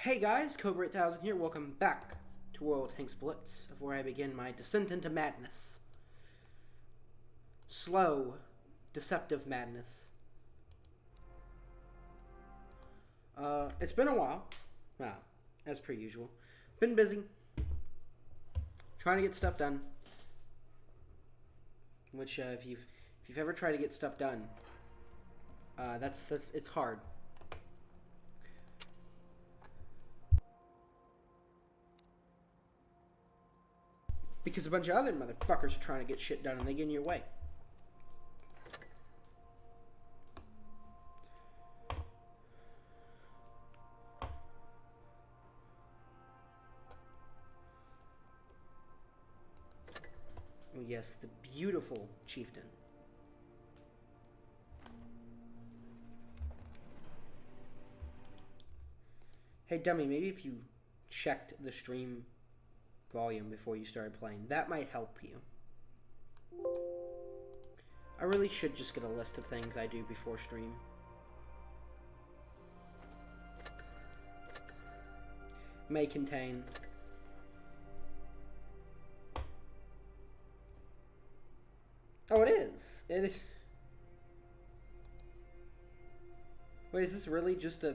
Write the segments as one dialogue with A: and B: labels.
A: Hey guys, Cobra 8000 here. Welcome back to World Tanks Blitz, of where I begin my descent into madness. Slow, deceptive madness. It's been a while. Well, as per usual. Been busy. Trying to get stuff done. Which, if you've ever tried to get stuff done, it's hard. Because a bunch of other motherfuckers are trying to get shit done and they get in your way. Oh yes, the beautiful chieftain. Hey dummy, maybe if you checked the stream volume before you started playing, that might help you. I really should just get a list of things I do before stream. May contain. Oh, it is. It is. Wait, is this really just a...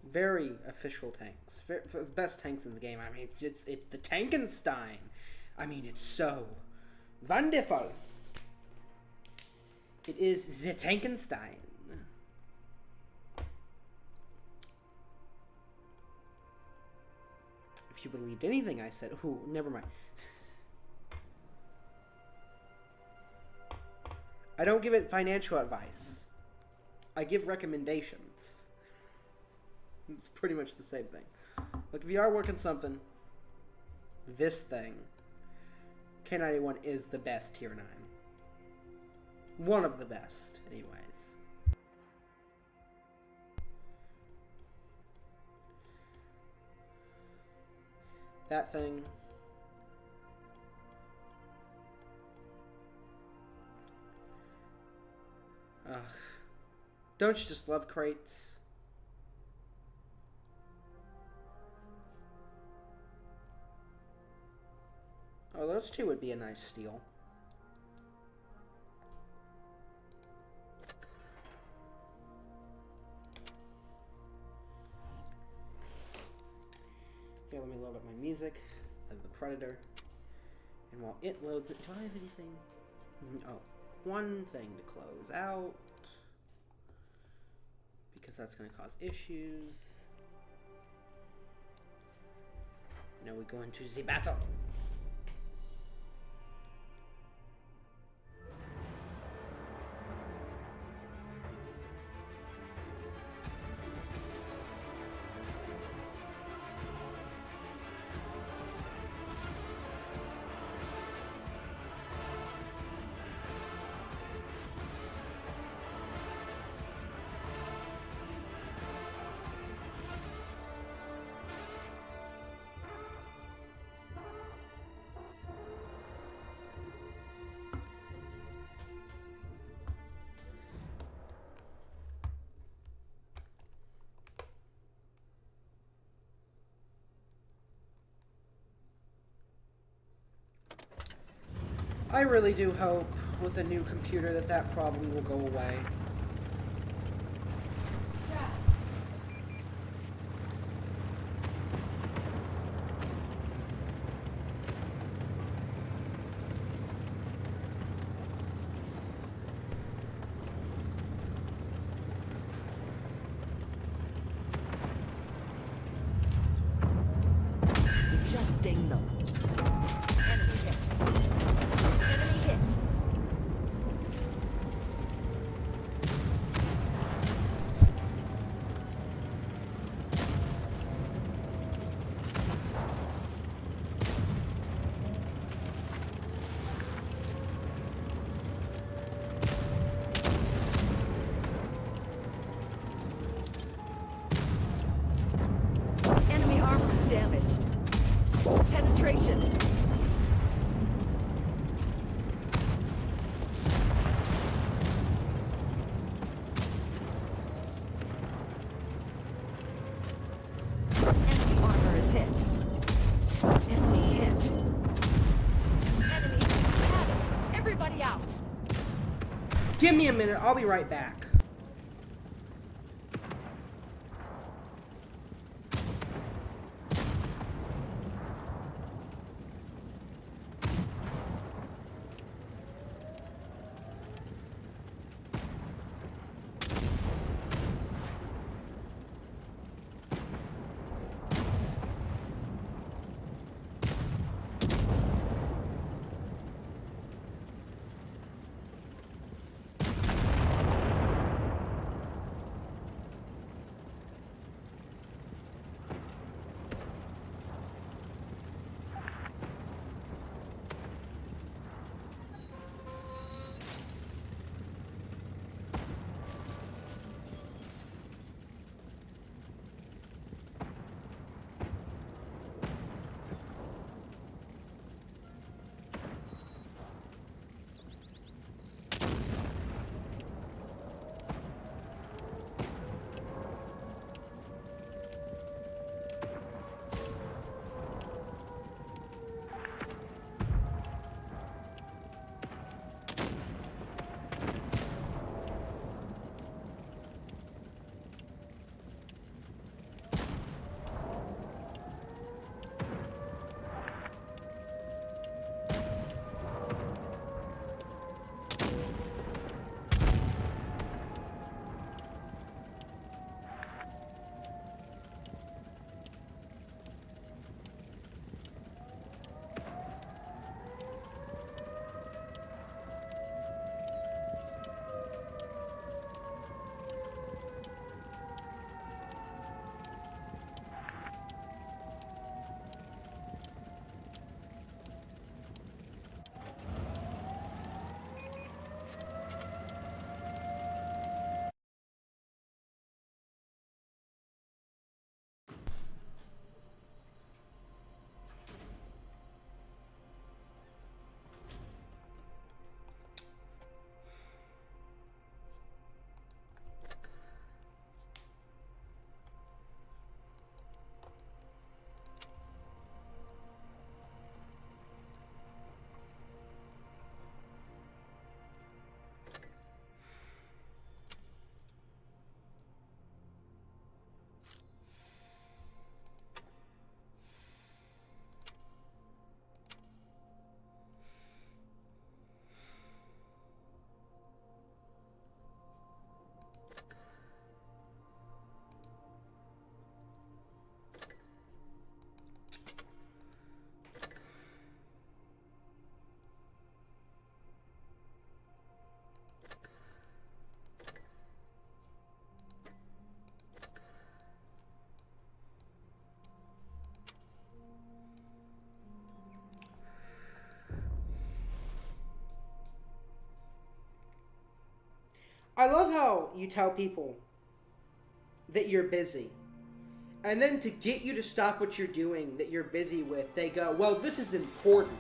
A: Very official tanks. For the best tanks in the game. I mean, it's the Tankenstein. I mean, it's so wonderful. It is the Tankenstein. If you believed anything I said, ooh, never mind. I don't give it financial advice. I give recommendations. It's pretty much the same thing. Look, if you are working something, this thing, K91 is the best tier 9. One of the best, anyways. That thing. Ugh. Don't you just love crates? Oh, those two would be a nice steal. Okay, let me load up my music of the Predator. And while it loads it, do I have anything? Oh, one thing to close out. Because that's going to cause issues. Now we go into the battle. I really do hope with a new computer that problem will go away.
B: Just ding them. Penetration. Enemy armor is hit. Enemy hit. Enemy have it. Everybody out.
A: Give me a minute. I'll be right back. I love how you tell people that you're busy. And then to get you to stop what you're doing that you're busy with, they go, well, this is important.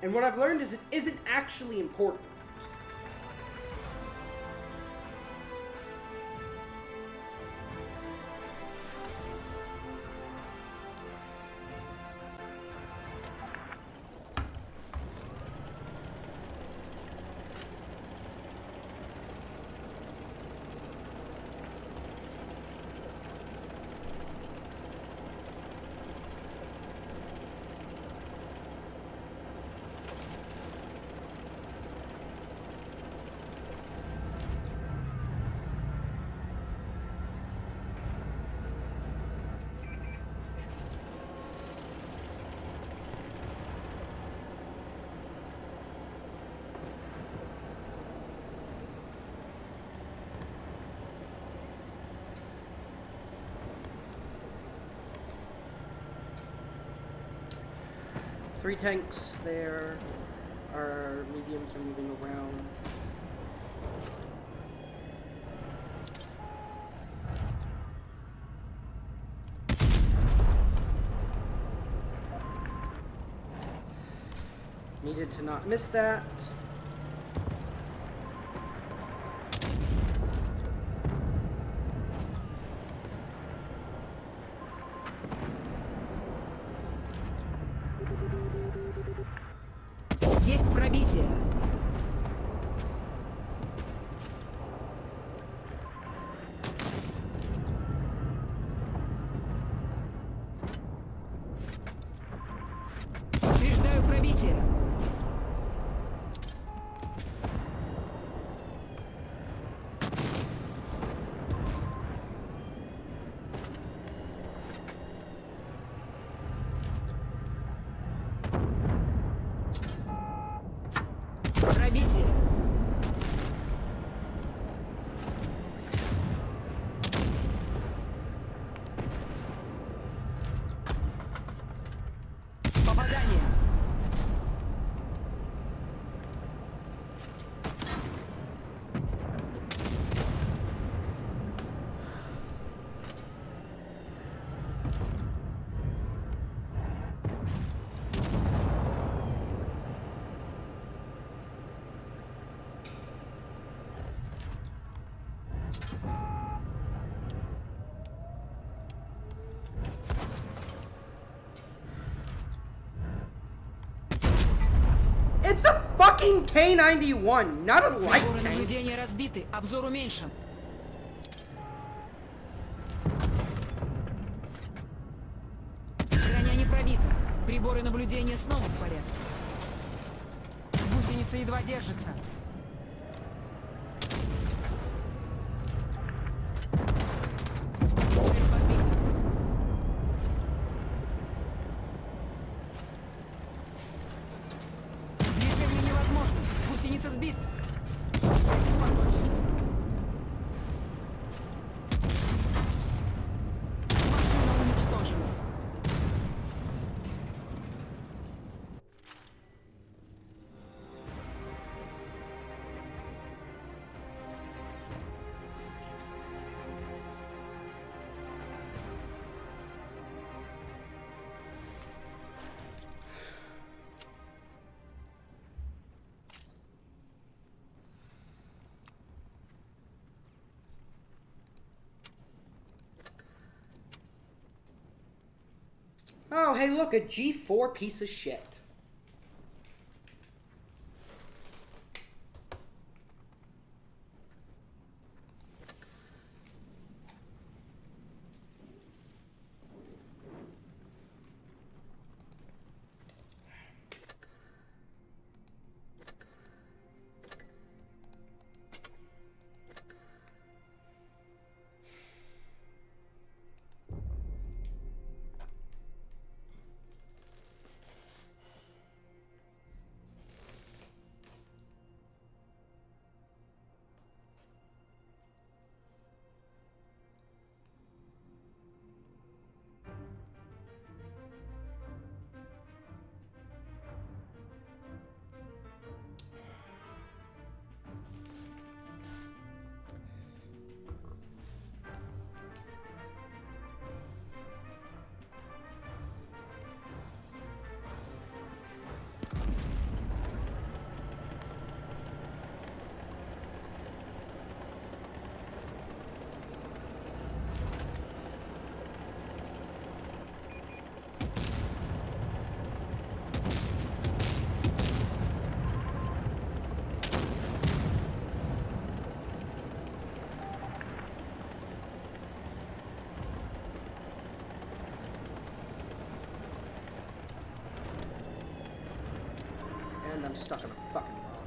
A: And what I've learned is it isn't actually important. Three tanks there. Our mediums are moving around. needed to not miss that.
C: Есть пробитие. Подтверждаю пробитие. Пробитие. Попадание.
A: It's a fucking K-91, not a light
C: Приборы
A: tank.
C: наблюдения разбиты. Обзор уменьшен. Броня не пробита. Приборы наблюдения снова в порядке. Гусеница едва держится. Цель подбита. Движение невозможно. Гусеница сбита. С этим покончено. Машина уничтожена.
A: Oh, hey, look, a G4 piece of shit. And I'm stuck on a fucking rock.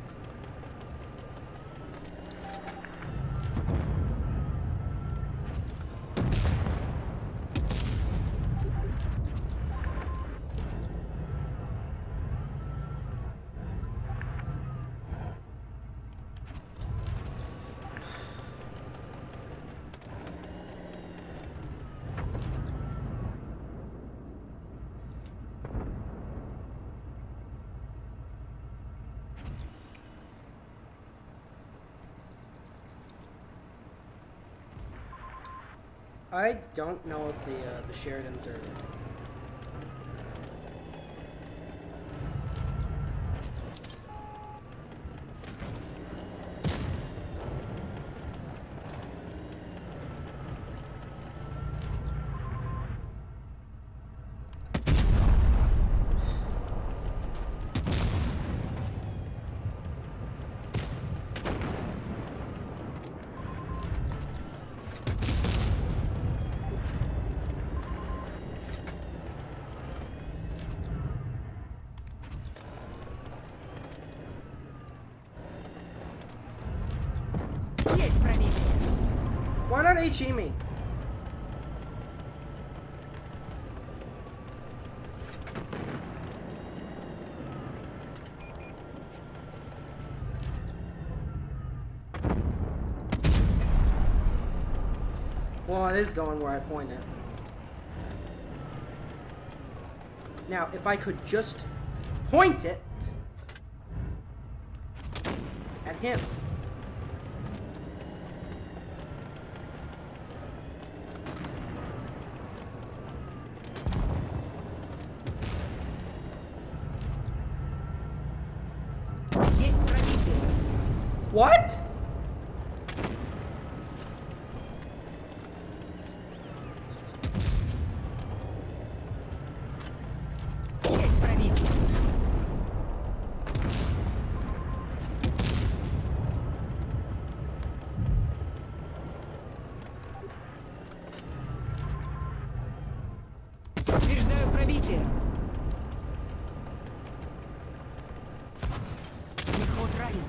A: I don't know if the Sheridans are
C: Есть пробитие.
A: Why not HE me? Well, it is going where I point it. Now, if I could just point it at him.
C: Есть пробитие.
A: What?
C: Есть пробитие. Подтверждаю пробитие. Пехот ранен.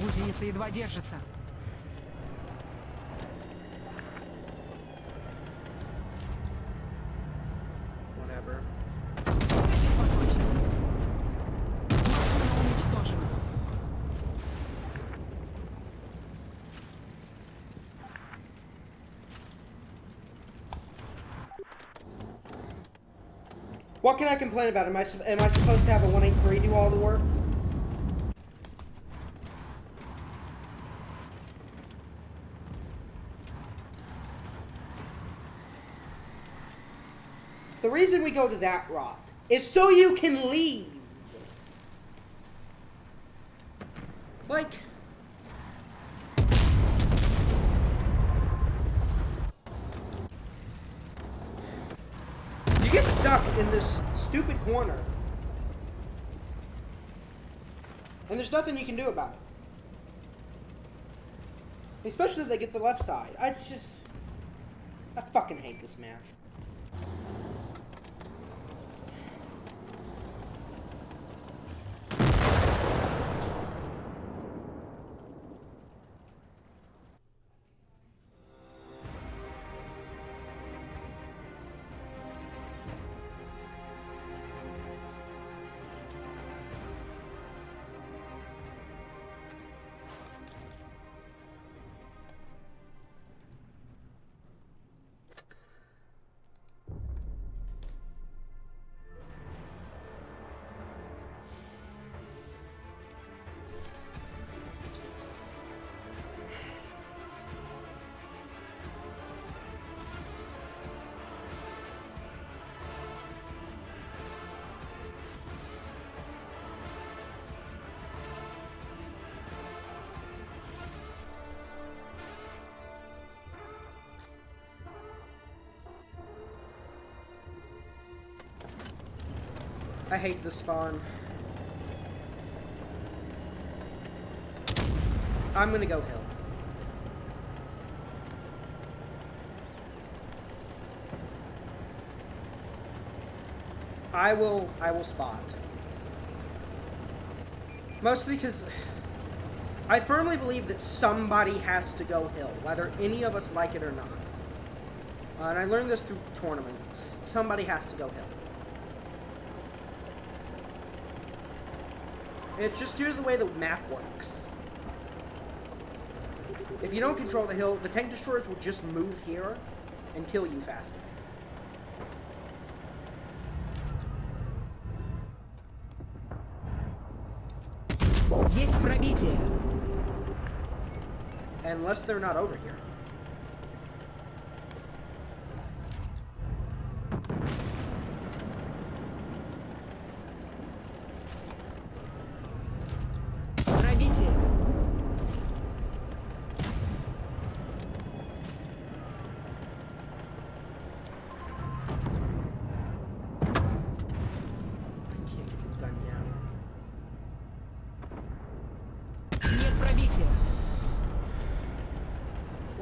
C: Гусеница едва держится.
A: Whatever.
C: С этим покончено. Машина уничтожена.
A: What can I complain about? Am I supposed to have a 183 do all the work? The reason we go to that rock is so you can leave. Like, you get stuck in this stupid corner, and there's nothing you can do about it. Especially if they get the left side. I fucking hate this map. I hate this spawn. I'm gonna go hill. I will spot. Mostly because I firmly believe that somebody has to go hill, whether any of us like it or not. And I learned this through tournaments. Somebody has to go hill. It's just due to the way the map works. If you don't control the hill, the tank destroyers will just move here and kill you faster.
C: Есть пробитие.
A: Unless they're not over here.
C: Пробитие.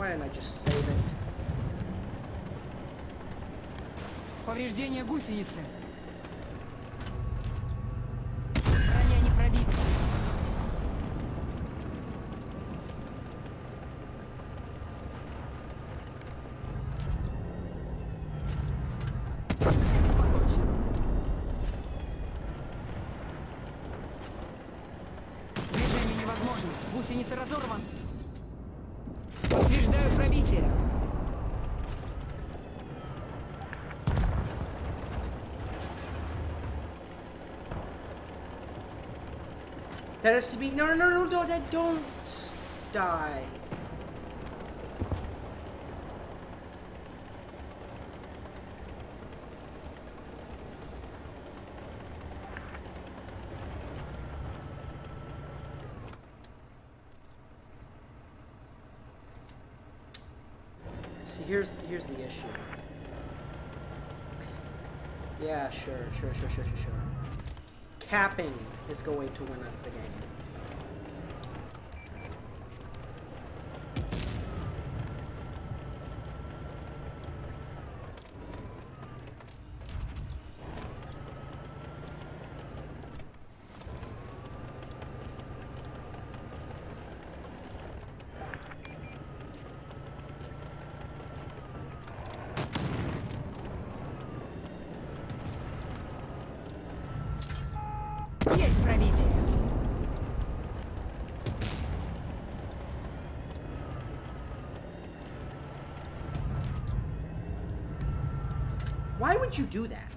A: Why didn't I just save it?
C: Повреждение гусеницы. Броня не пробита. С этим покончено. Движение невозможно. Гусеница разорван. Подтверждаю пробитие.
A: That has to be no, that don't die. See, here's the issue. Yeah, sure. Capping is going to win us the game.
C: Есть пробитие.
A: Why would you do that?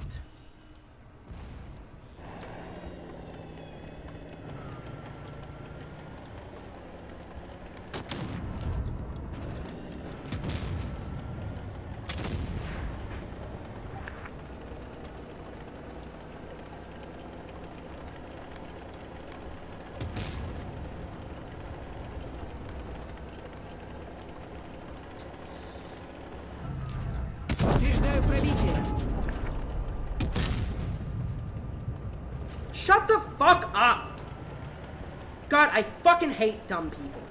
C: Подтверждаю пробитие.
A: Shut the fuck up! God, I fucking hate dumb people.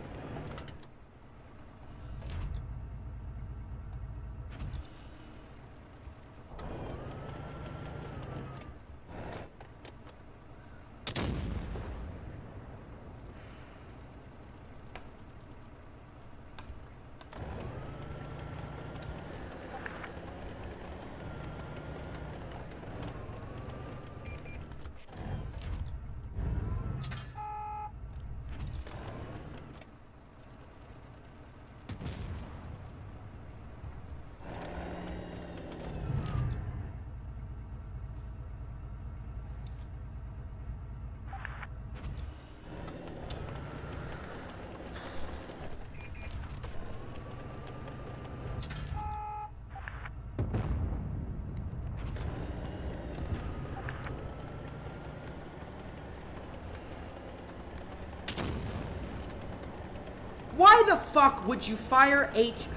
A: Why the fuck would you fire H?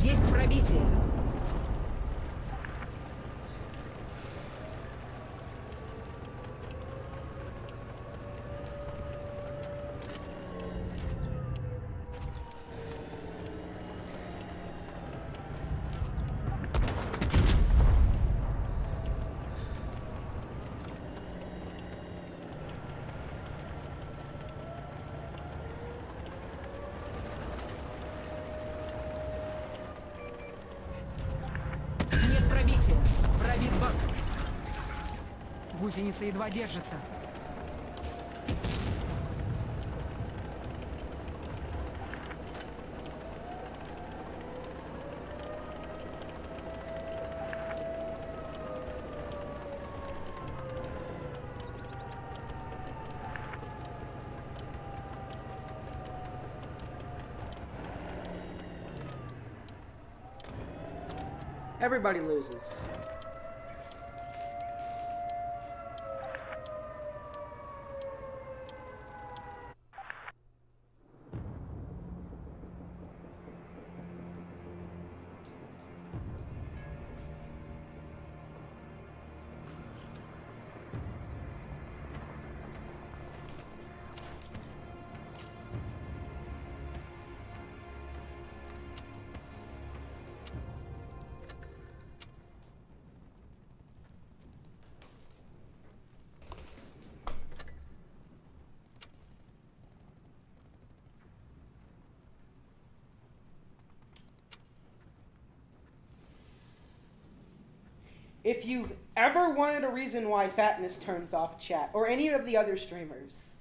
C: Есть пробитие. Нет пробития. Пробит бак. Гусеница едва держится.
A: Everybody loses. If you've ever wanted a reason why Fatness turns off chat, or any of the other streamers,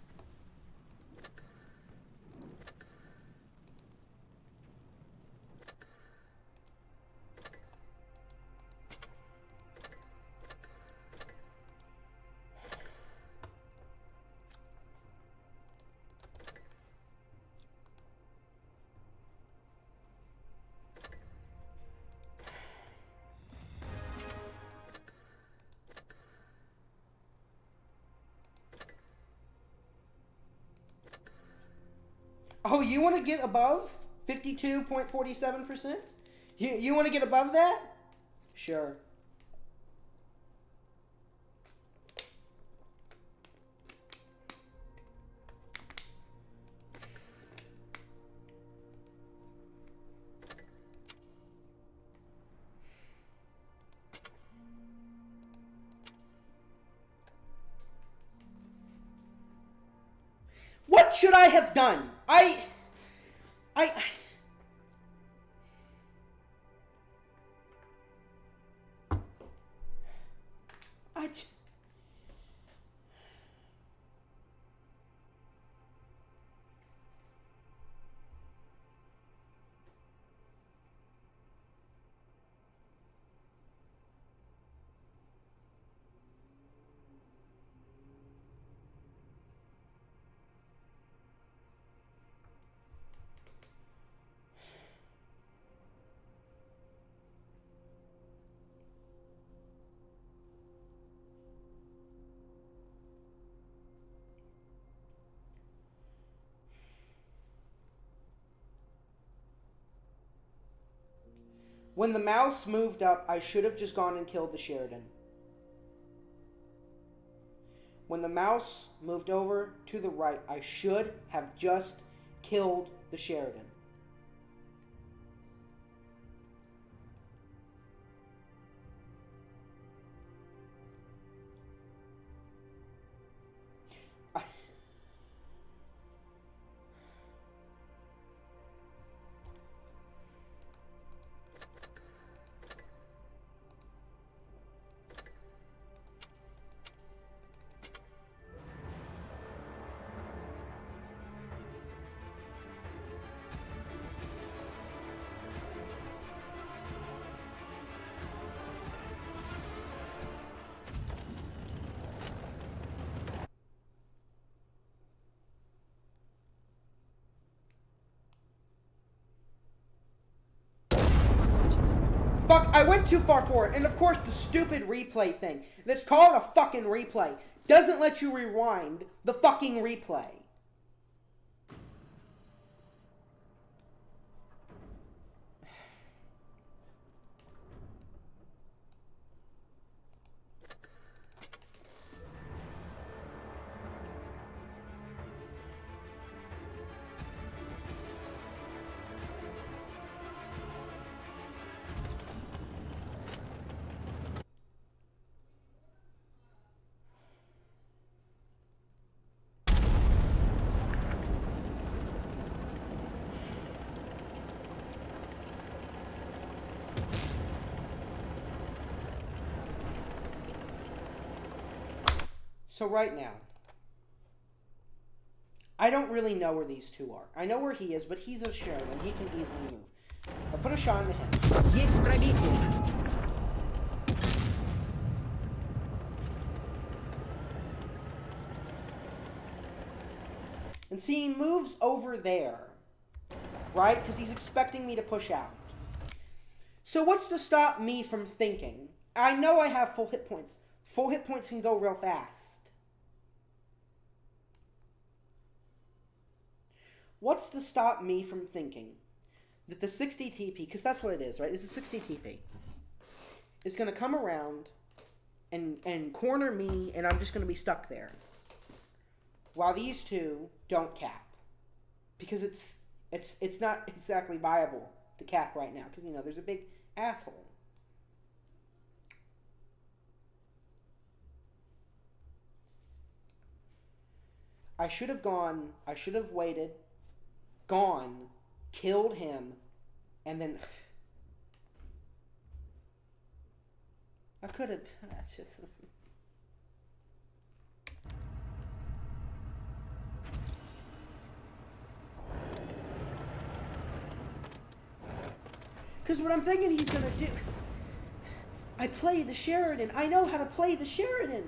A: oh, you want to get above 52.47%? You want to get above that? Sure. What should I have done? I When the mouse moved up, I should have just gone and killed the Sheridan. When the mouse moved over to the right, I should have just killed the Sheridan. Fuck, I went too far for it. And of course, the stupid replay thing. Let's call it a fucking replay. Doesn't let you rewind the fucking replay. So right now, I don't really know where these two are. I know where he is, but he's a Sheridan. He can easily move. I'll put a shot into him.
C: Есть пробитие.
A: And see, he moves over there. Right? Because he's expecting me to push out. So what's to stop me from thinking? I know I have full hit points. Full hit points can go real fast. What's to stop me from thinking that the 60 TP, because that's what it is, right? It's a 60 TP. It's going to come around and corner me, and I'm just going to be stuck there. While these two don't cap. Because it's not exactly viable to cap right now. Because, you know, there's a big asshole. I should have waited, gone, killed him, and then I could have just because what I'm thinking he's gonna do, I play the Sheridan. I know how to play the Sheridan.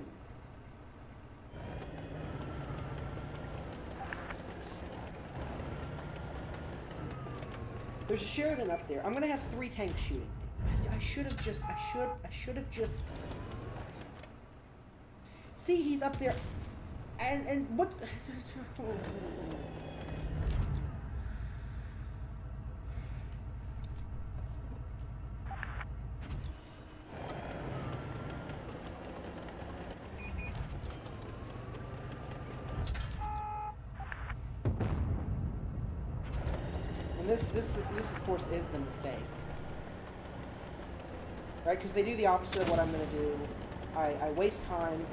A: There's a Sheridan up there. I'm gonna have 3 tanks shooting. I should have just. See, he's up there, and what? This of course is the mistake, right? Because they do the opposite of what I'm gonna do. I waste time.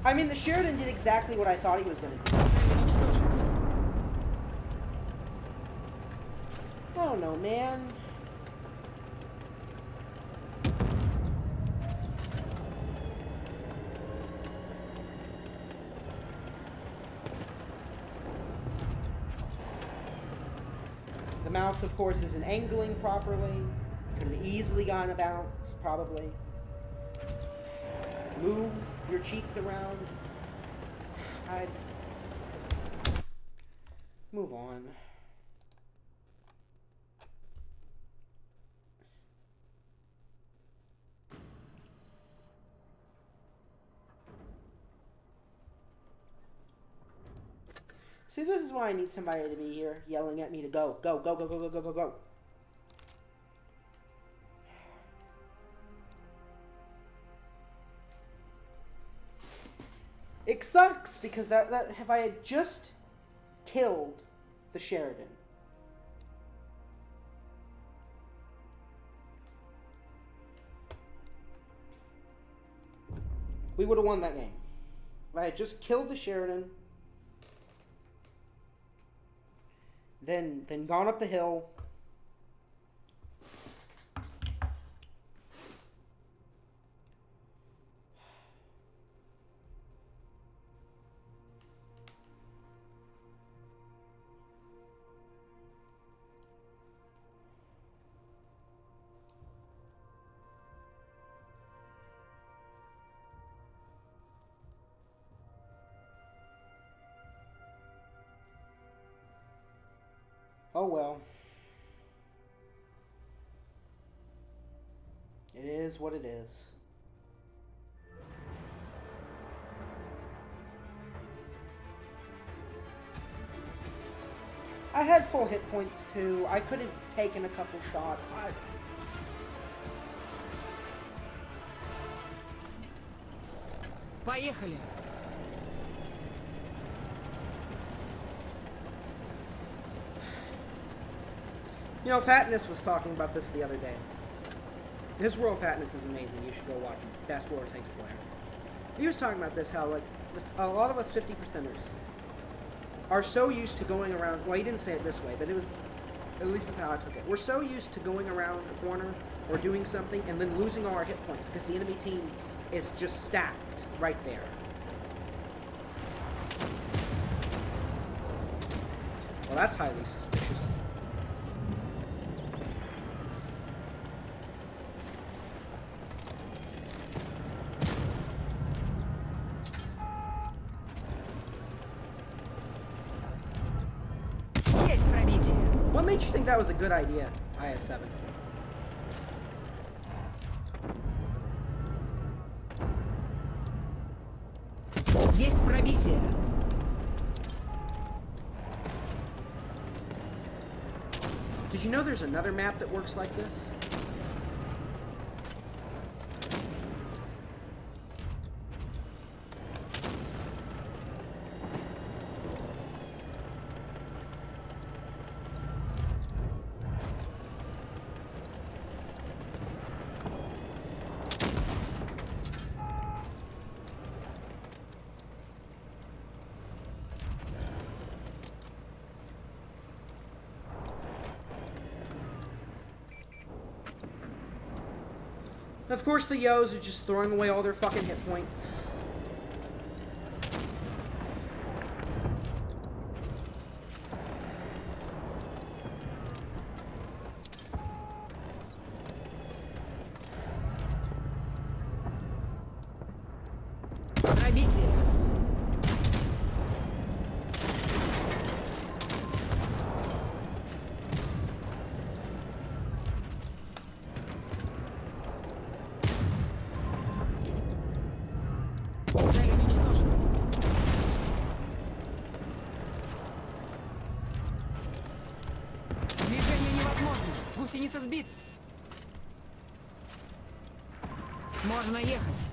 A: I mean, the Sheridan did exactly what I thought he was gonna do. I don't know, man. The mouse, of course, isn't angling properly. You could have easily gotten a bounce, probably. Move your cheeks around. I'd move on. See, this is why I need somebody to be here yelling at me to go. Go, go, go, go, go, go, go, go. It sucks because that if I had just killed the Sheridan, we would have won that game. If I had just killed the Sheridan, then gone up the hill. Oh well. It is what it is. I had full hit points too. I could have taken a couple shots.
C: Поехали.
A: You know, Fatness was talking about this the other day. His Royal Fatness is amazing. You should go watch him. Best War Tanks player. He was talking about this, how, like, a lot of us 50%ers are so used to going around. Well, he didn't say it this way, but it was, at least that's how I took it. We're so used to going around a corner or doing something and then losing all our hit points because the enemy team is just stacked right there. Well, that's highly suspicious. made you think that was a good idea, IS-7?
C: Есть пробитие.
A: Did you know there's another map that works like this? Of course, the Yos are just throwing away all their fucking hit points.
C: Пробитие. Цель уничтожена. Движение невозможно. Гусеница сбит. Можно ехать.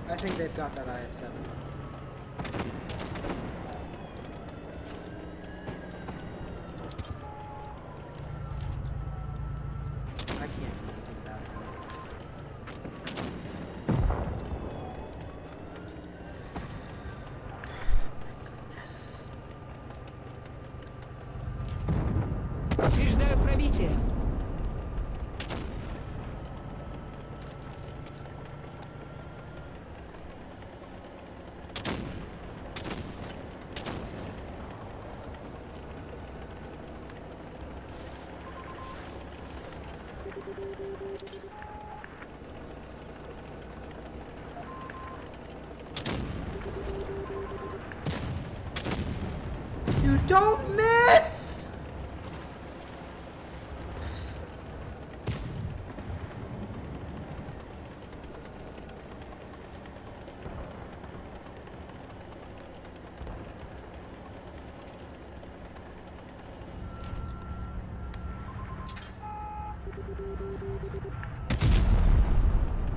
A: I think they've got that IS-7. I can't do anything about it. My goodness.
C: Подтверждаю пробитие.
A: Dude, don't miss!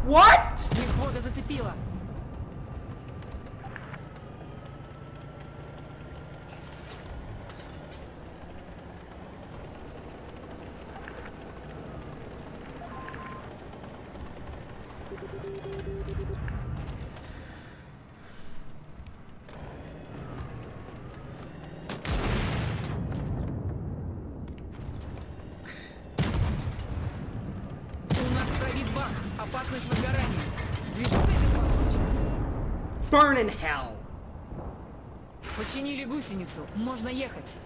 A: What?
C: Мехвода зацепила. У нас пробит бак. Опасность возгорания. Движи с этим покончено.
A: Burn in hell!
C: Починили гусеницу. Можно ехать.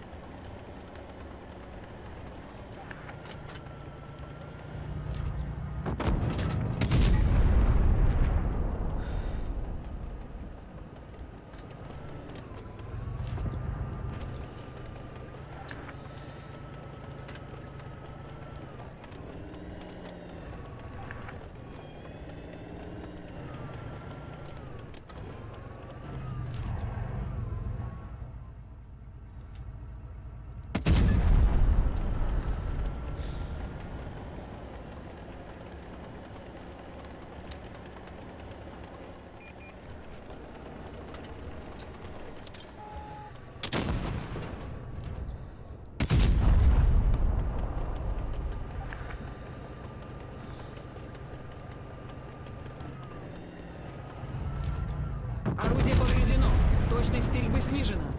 C: Орудие повреждено. Точность стрельбы снижена.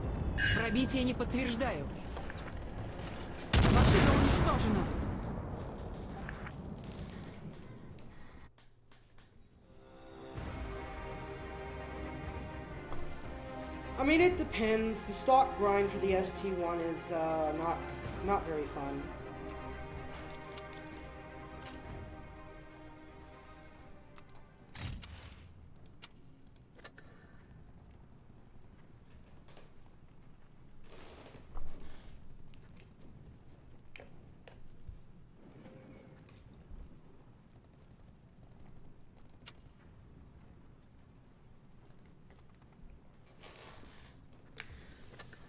C: Пробитие не подтверждаю. Машина уничтожена.
A: I mean, it depends. The stock grind for the ST1 is not very fun.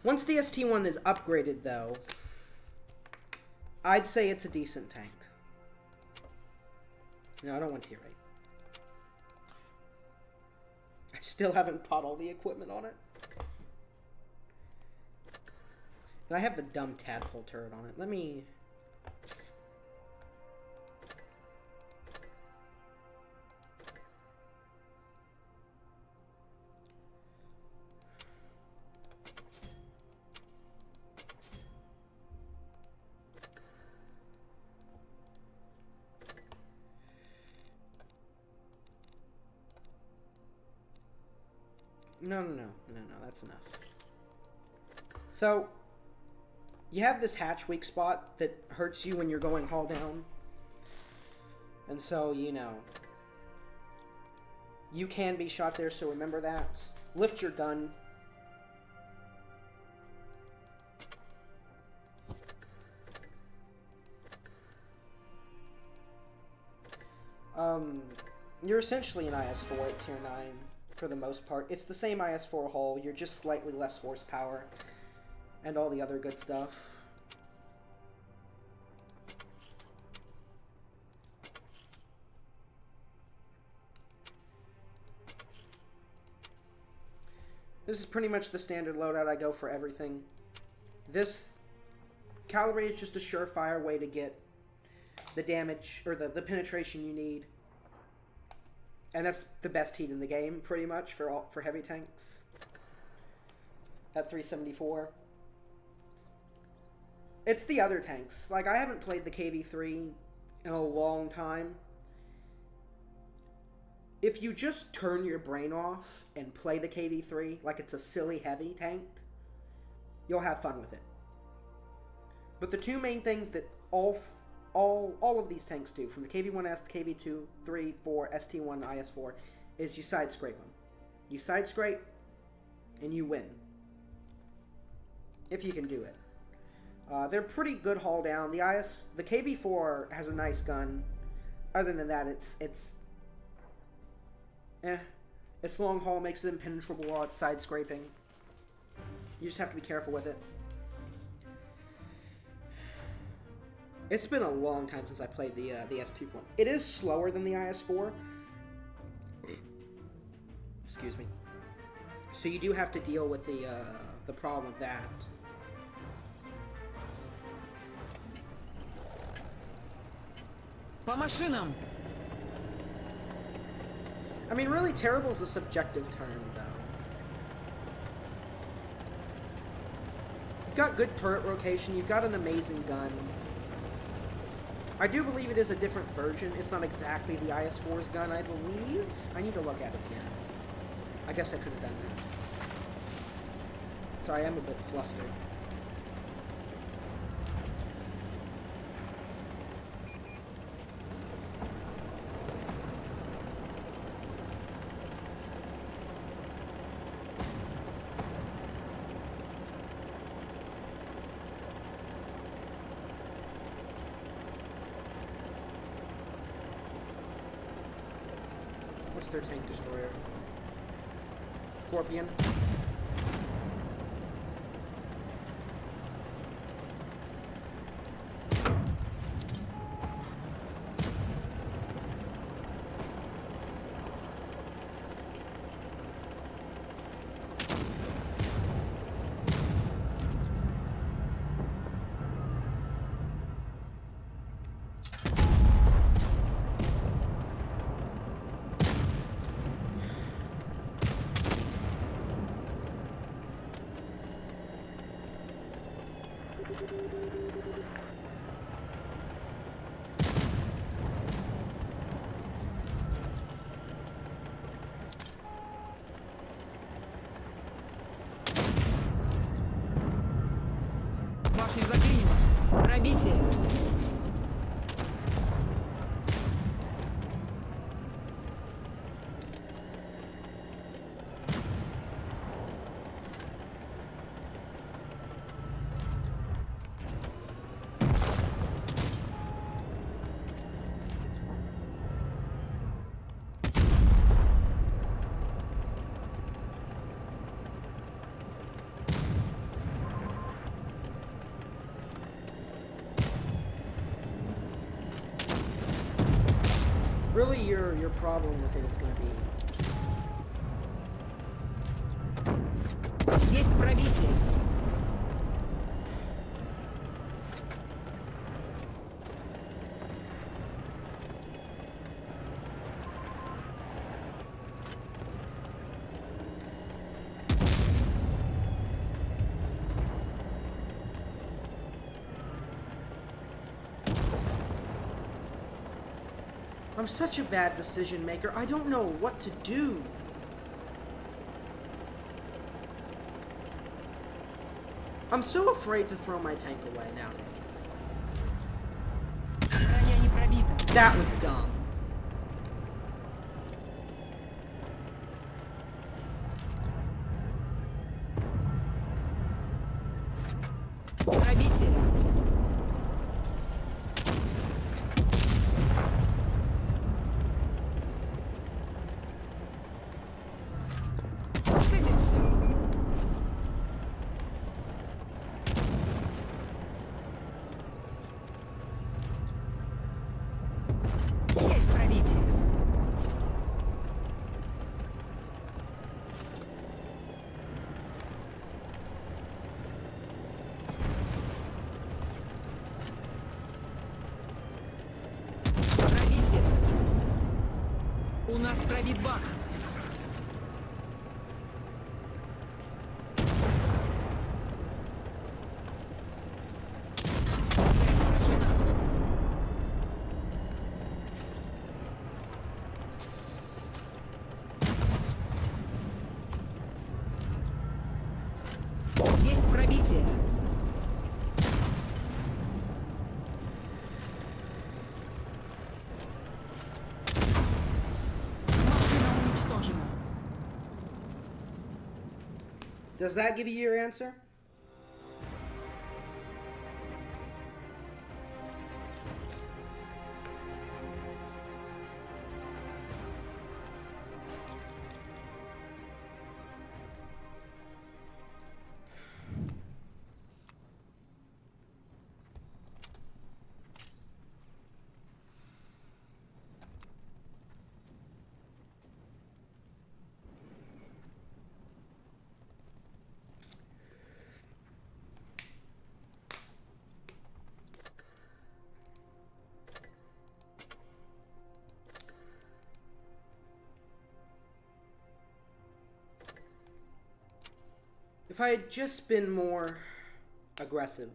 A: Once the ST-1 is upgraded, though, I'd say it's a decent tank. No, I don't want T-Rate. I still haven't bought all the equipment on it. And I have the dumb tadpole turret on it. Let me... No, that's enough. So, you have this hatch weak spot that hurts you when you're going hull down. And so, you know, you can be shot there, so remember that. Lift your gun. You're essentially an IS-4 at tier 9. For the most part. It's the same IS-4 hull, you're just slightly less horsepower, and all the other good stuff. This is pretty much the standard loadout I go for everything. This calibrate is just a surefire way to get the damage, or the penetration you need. And that's the best heat in the game, pretty much, for heavy tanks. At 374. It's the other tanks. Like, I haven't played the KV-3 in a long time. If you just turn your brain off and play the KV-3 like it's a silly heavy tank, you'll have fun with it. But the two main things that all of these tanks do, from the KV-1S, the KV-2, 3, 4, ST-1, IS-4, is you side scrape them. You side scrape, and you win. If you can do it. They're pretty good haul down. The KV-4 has a nice gun. Other than that, it's long haul makes it impenetrable while it's side scraping. You just have to be careful with it. It's been a long time since I played the ST-1. It is slower than the IS-4. Excuse me. So you do have to deal with the problem of that.
C: По машинам!
A: I mean, really, terrible is a subjective term, though. You've got good turret rotation. You've got an amazing gun. I do believe it is a different version. It's not exactly the IS-4's gun, I believe. I need to look at it here. I guess I could have done that. Sorry, I'm a bit flustered. What's their tank destroyer? Scorpion.
C: Башню заклинило. Пробитие.
A: Really, your problem with it is going to be
C: Есть пробитие.
A: I'm such a bad decision maker. I don't know what to do. I'm so afraid to throw my tank away nowadays.
C: Броня не пробита.
A: That was dumb.
C: Пробитие. С этим все. Есть пробитие. Пробитие. У нас пробит бак. Цель поражена. Есть пробитие. Машина уничтожена.
A: Does that give you your answer? If I had just been more aggressive.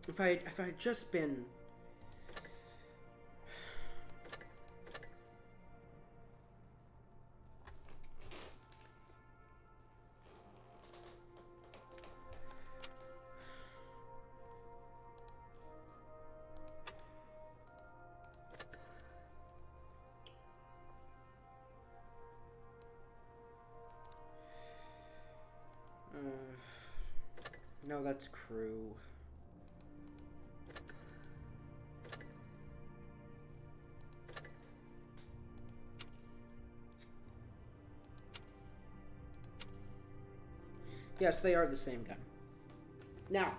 A: If I had just been no, that's crew. Yes, they are the same gun. Now,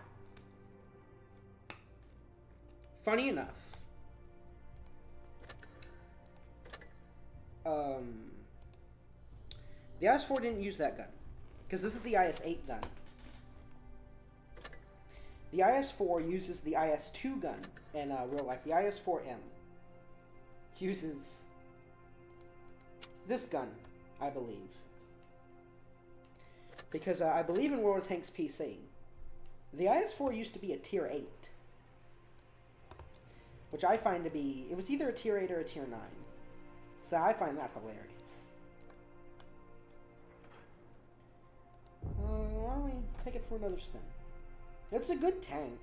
A: funny enough, the IS-4 didn't use that gun, because this is the IS-8 gun. The IS-4 uses the IS-2 gun in real life. The IS-4M uses this gun, I believe. Because I believe in World of Tanks PC, the IS-4 used to be a tier 8. Which I find to be, it was either a tier 8 or a tier 9. So I find that hilarious. Why don't we take it for another spin? It's a good tank.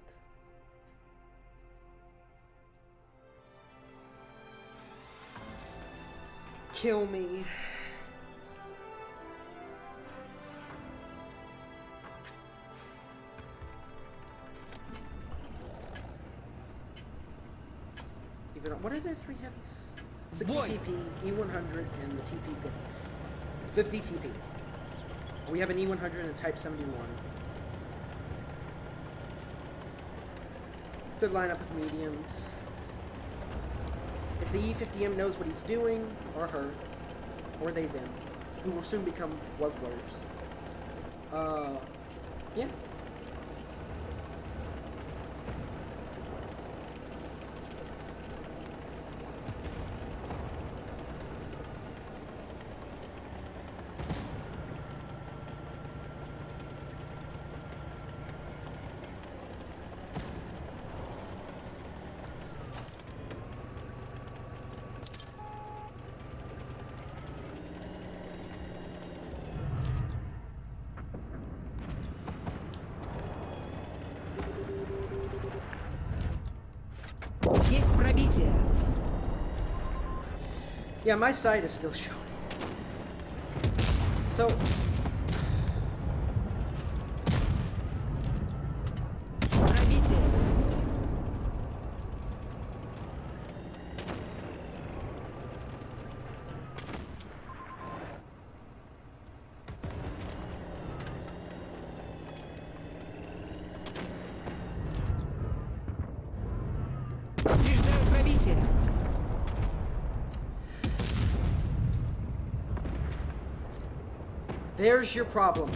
A: Kill me. What are the three heavies? 60
C: Boy.
A: TP, E100, and the TP. 50 TP. We have an E100 and a Type 71. Good lineup of mediums. If the E50M knows what he's doing, or her, or they them, who will soon become Wuzzlers. Yeah.
C: Есть пробитие.
A: Yeah, my site is still showing. So,
C: Пробитие. Повреждаю пробитие.
A: there's your problem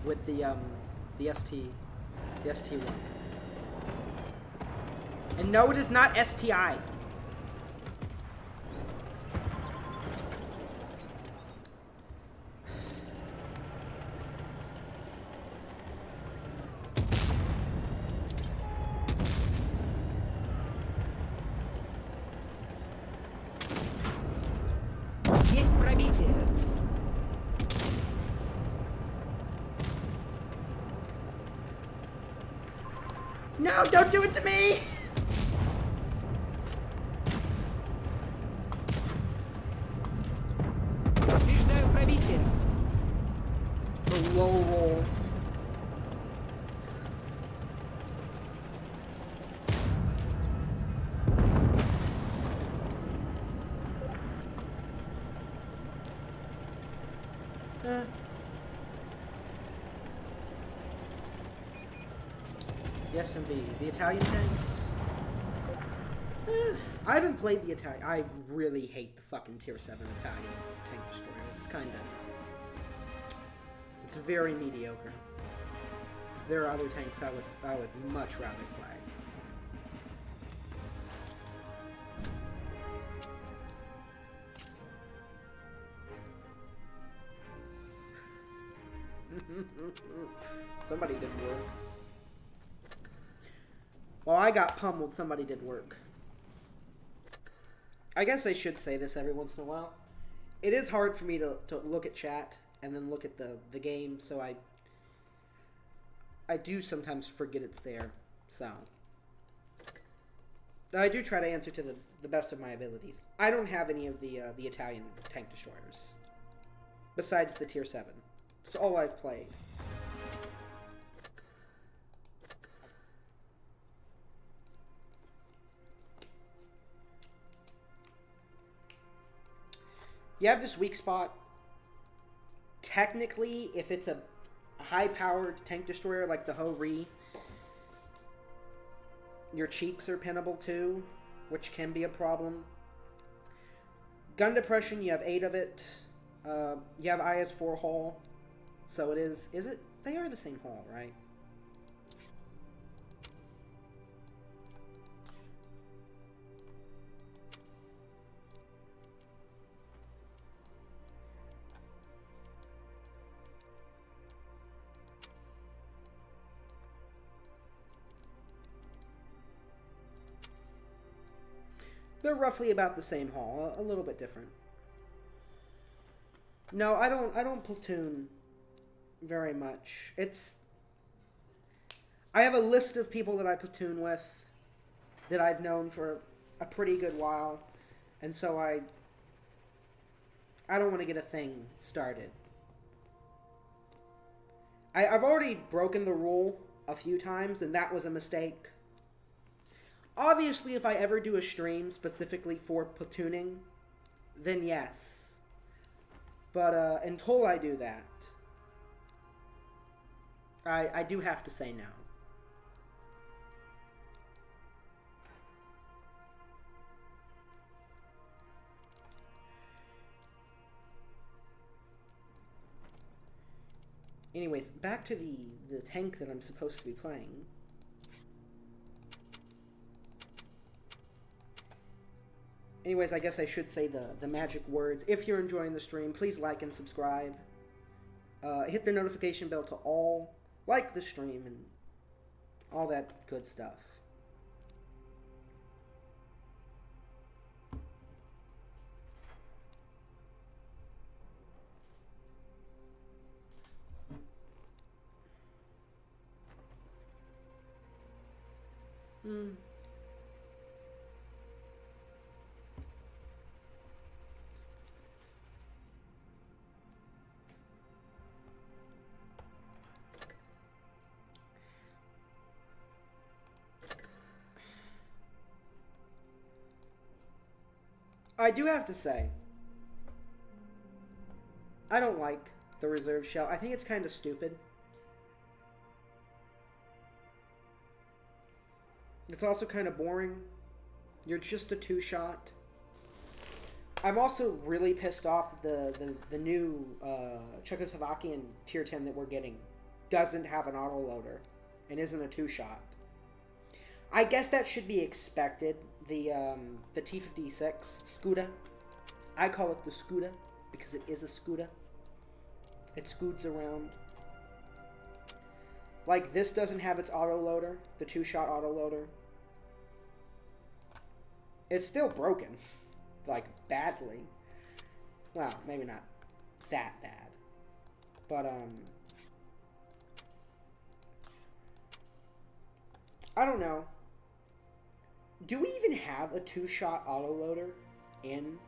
A: with the ST1. And no, it is not STI.
C: Есть пробитие.
A: No, don't do it to me!
C: Повреждаю пробитие.
A: The low roll. The SMV, the Italian tanks. I haven't played the Italian. I really hate the fucking Tier 7 Italian tank destroyer. It's kind of. It's very mediocre. There are other tanks I would much rather play. Somebody did work. Well, I got pummeled. Somebody did work. I guess I should say this every once in a while. It is hard for me to look at chat and then look at the game, so I do sometimes forget it's there. So I do try to answer to the best of my abilities. I don't have any of the Italian tank destroyers besides the Tier 7. It's all I've played. You have this weak spot. Technically, if it's a high-powered tank destroyer like the Ho-Ri, your cheeks are pinnable too, which can be a problem. Gun depression, you have 8 of it. You have IS-4 hull, so it is it? They are the same hull, right? They're roughly about the same haul, a little bit different. No, I don't platoon very much. I have a list of people that I platoon with that I've known for a pretty good while, and so I don't want to get a thing started. I've already broken the rule a few times, and that was a mistake. Obviously, if I ever do a stream specifically for platooning, then yes. But until I do that, I do have to say no. Anyways, back to the tank that I'm supposed to be playing. Anyways, I guess I should say the magic words. If you're enjoying the stream, please like and subscribe. Hit the notification bell to all. Like the stream and all that good stuff. I do have to say, I don't like the reserve shell. I think it's kind of stupid. It's also kind of boring. You're just a two-shot. I'm also really pissed off that the new Czechoslovakian tier 10 that we're getting doesn't have an autoloader and isn't a two-shot. I guess that should be expected. The T-56 Skuda. I call it the Skuda because it is a Skuda. It scoots around. Like, this doesn't have its autoloader, the two-shot autoloader. It's still broken. Like, badly. Well, maybe not that bad. But, I don't know. Do we even have a two-shot autoloader in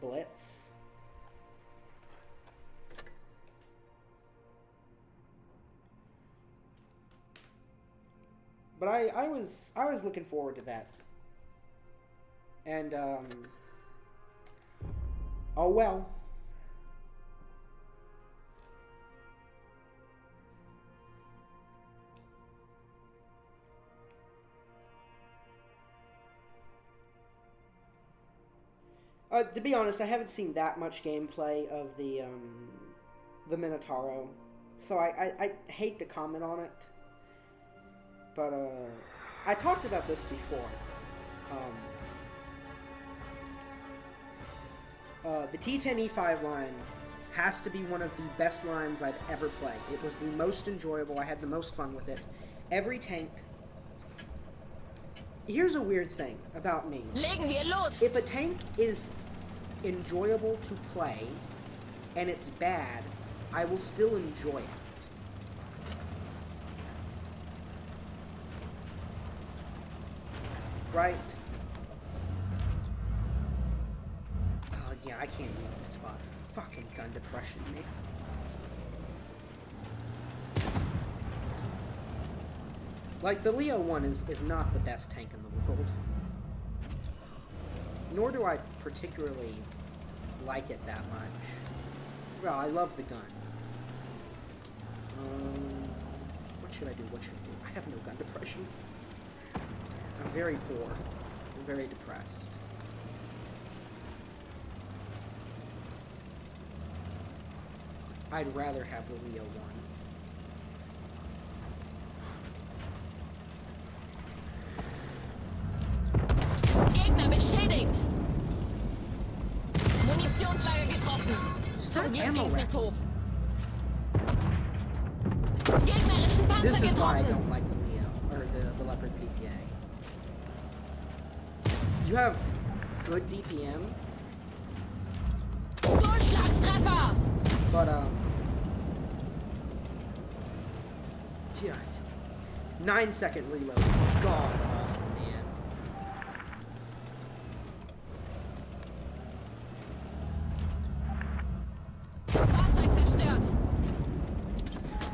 A: Blitz? But I was looking forward to that. And oh well. To be honest, I haven't seen that much gameplay of the Minotauro, so I hate to comment on it. But I talked about this before. The T10E5 line has to be one of the best lines I've ever played. It was the most enjoyable. I had the most fun with it. Every tank. Here's a weird thing about me.
B: Legen wir los!
A: If a tank is enjoyable to play and it's bad, I will still enjoy it. Right? Oh, yeah, I can't use this spot. Fucking gun depression, man. Like, the Leo 1 is not the best tank in the world. Nor do I particularly like it that much. Well, I love the gun. What should I do? What should I do? I have no gun depression. I'm very poor. I'm very depressed. I'd rather have the Leo 1.
B: Gegner beschädigt! Munitionslager getroffen!
A: Stop
B: Wir
A: ammo
B: fliegen nicht
A: rack.
B: hoch! Gegnerischen Panzer
A: This is why I
B: getroffen!
A: don't like the Leo, or the Leopard PTA. You have good DPM,
B: Durchschlagstreffer!
A: but, yes. 9-second reload is god awful, man.
B: Fahrzeug zerstört!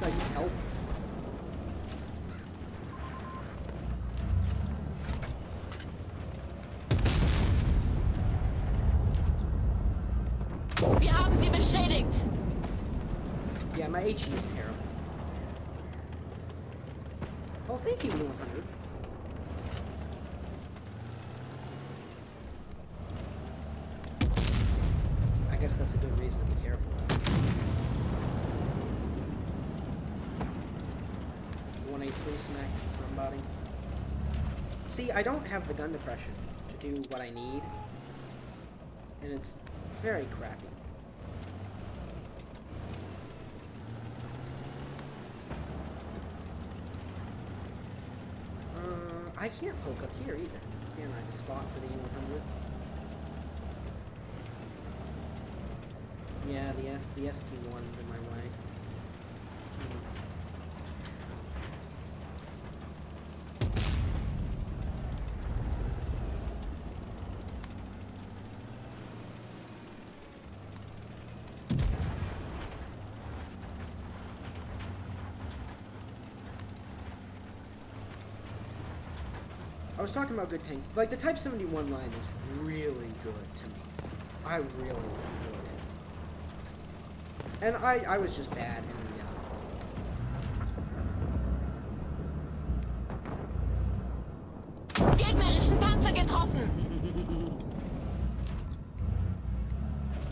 A: I need help.
B: Wir haben sie beschädigt!
A: Yeah, my HE is terrible. Oh, thank you, 100. I guess that's a good reason to be careful. on a free smack to somebody. See, I don't have the gun depression to do what I need, and it's very crappy. I can't poke up here either. Can I? A spot for the E100. Yeah, the ST1's in my way. I was talking about good tanks. Like, the Type 71 line is really good to me. I really enjoyed it. And I was just bad in the...
B: Gegnerischen Panzer getroffen!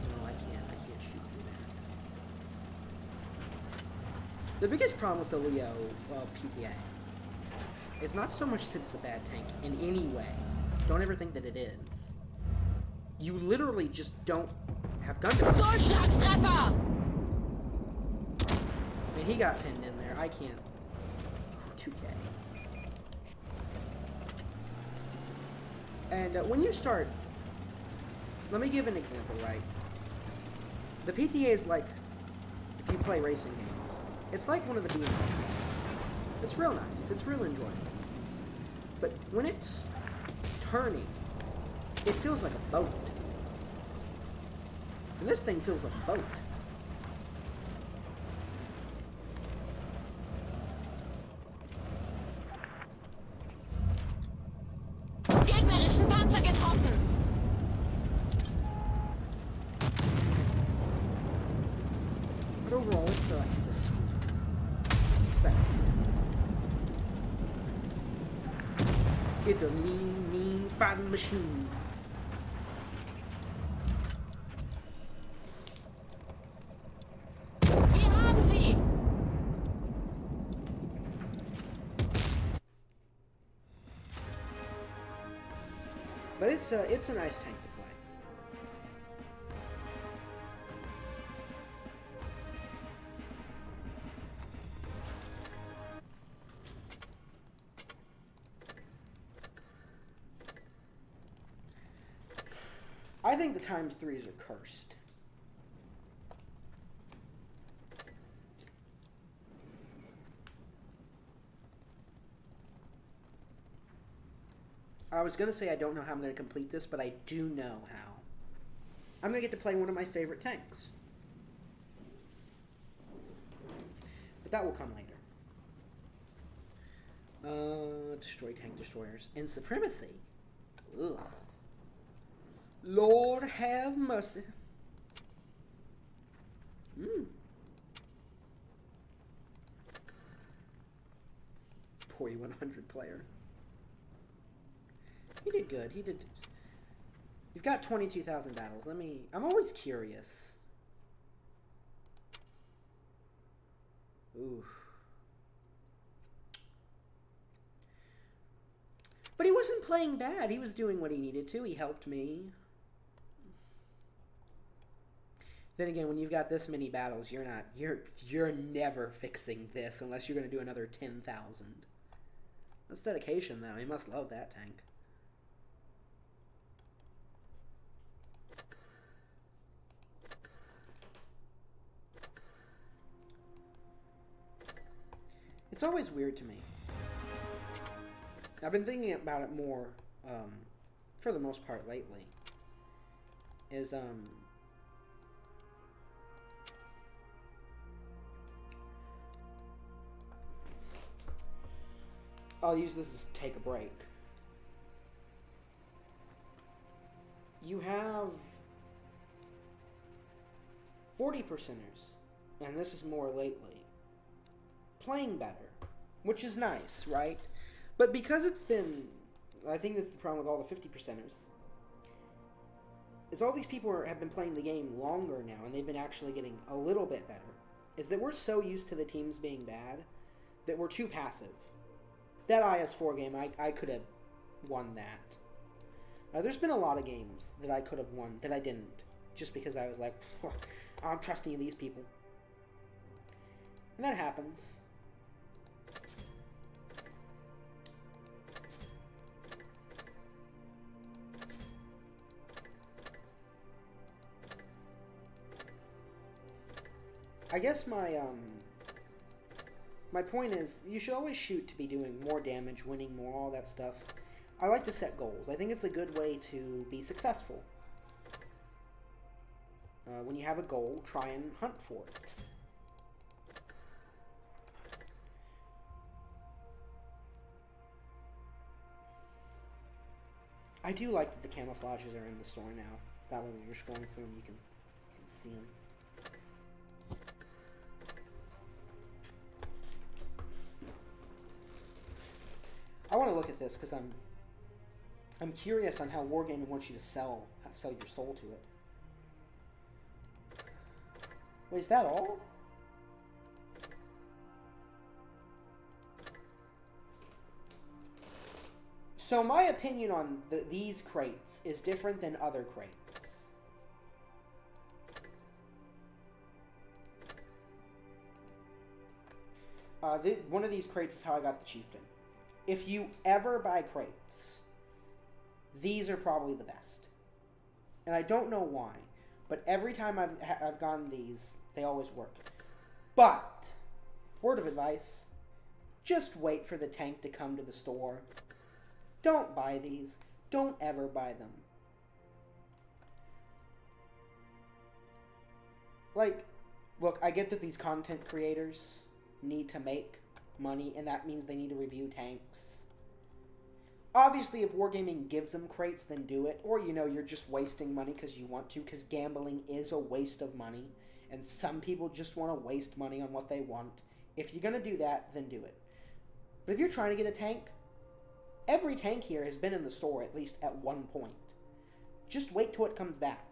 A: No, I can't shoot through that. The biggest problem with the Leo, well, PTA, it's not so much that it's a bad tank in any way. Don't ever think that it is. You literally just don't have gun depression.
B: Durchschlagstreffer!
A: I mean, he got pinned in there. I can't. 2K. And when you start... Let me give an example, right? The PTA is like... If you play racing games, it's like one of the BMX. It's real nice. It's real enjoyable. But when it's turning, it feels like a boat. And this thing feels like a boat.
B: Gegnerischen Panzer getroffen!
A: But overall, it's a sweet, sexy. It's a lean, mean fighting machine.
B: Wir haben sie!
A: But it's a nice tank to play. I think the ×3s are cursed. I was going to say I don't know how I'm going to complete this, but I do know how. I'm going to get to play one of my favorite tanks. But that will come later. Destroy tank destroyers. And supremacy. Ugh. Lord have mercy. Poor E100 player. He did good. He did. You've got 22,000 battles. I'm always curious. Ooh. But he wasn't playing bad. He was doing what he needed to. He helped me. Then again, when you've got this many battles, you're never fixing this unless you're going to do another 10,000. That's dedication, though. He must love that tank. It's always weird to me. I've been thinking about it more, for the most part lately, is, I'll use this as take a break. You have 40%ers, and this is more lately, playing better, which is nice, right? But because it's been, I think this is the problem with all the 50%ers, is all these people have been playing the game longer now, and they've been actually getting a little bit better, is that we're so used to the teams being bad that were too passive. That IS-4 game, I could have won that. There's been a lot of games that I could have won that I didn't, just because I was like, I don't trust any of these people. And that happens. I guess my point is, you should always shoot to be doing more damage, winning more, all that stuff. I like to set goals. I think it's a good way to be successful. When you have a goal, try and hunt for it. I do like that the camouflages are in the store now. That way when you're scrolling through them, you can see them. I want to look at this because I'm curious on how Wargaming wants you to sell your soul to it. Wait, is that all? So my opinion on these crates is different than other crates. One of these crates is how I got the Chieftain. If you ever buy crates, these are probably the best. And I don't know why, but every time I've gotten these, they always work. But, word of advice, just wait for the tank to come to the store. Don't buy these. Don't ever buy them. Like, look, I get that these content creators need to make money, and that means they need to review tanks. Obviously, if Wargaming gives them crates, then do it. Or, you know, you're just wasting money because you want to, because gambling is a waste of money. And some people just want to waste money on what they want. If you're going to do that, then do it. But if you're trying to get a tank, every tank here has been in the store at least at one point. Just wait till it comes back.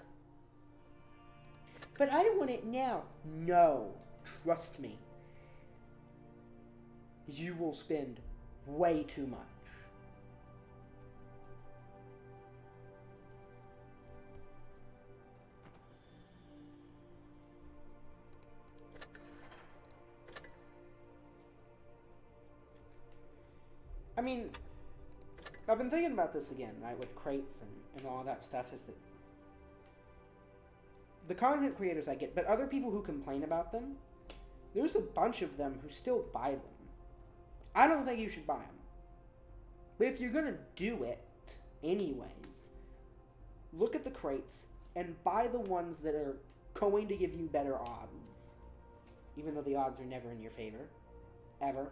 A: But I want it now. No. Trust me. You will spend way too much. I mean, I've been thinking about this again, right, with crates and all that stuff, is that the content creators I get, but other people who complain about them, there's a bunch of them who still buy them. I don't think you should buy them. But if you're going to do it anyways, look at the crates and buy the ones that are going to give you better odds. Even though the odds are never in your favor. Ever.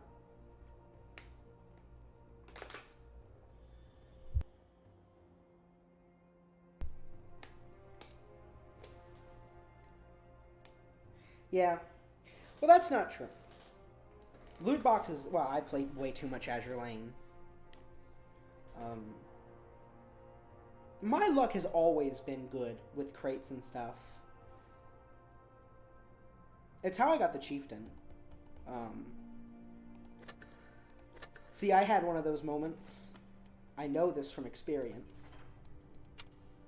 A: Yeah. Well, that's not true. Loot boxes, well, I played way too much Azure Lane. My luck has always been good with crates and stuff. It's how I got the Chieftain. See, I had one of those moments. I know this from experience.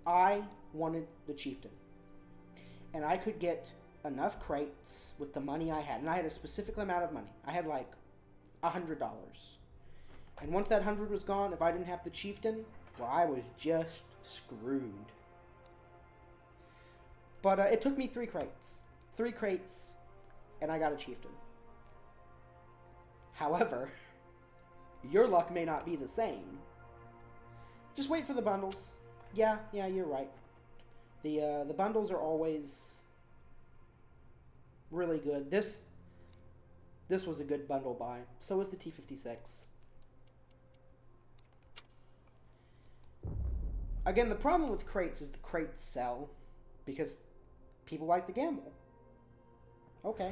A: I wanted the Chieftain. And I could get enough crates with the money I had. And I had a specific amount of money. I had like $100. And once that 100 was gone, if I didn't have the Chieftain, well, I was just screwed. But it took me 3 crates. 3 crates, and I got a Chieftain. However, your luck may not be the same. Just wait for the bundles. Yeah, you're right. The bundles are always really good. This was a good bundle buy. So was the T-56. Again, the problem with crates is the crates sell because people like to gamble. Okay.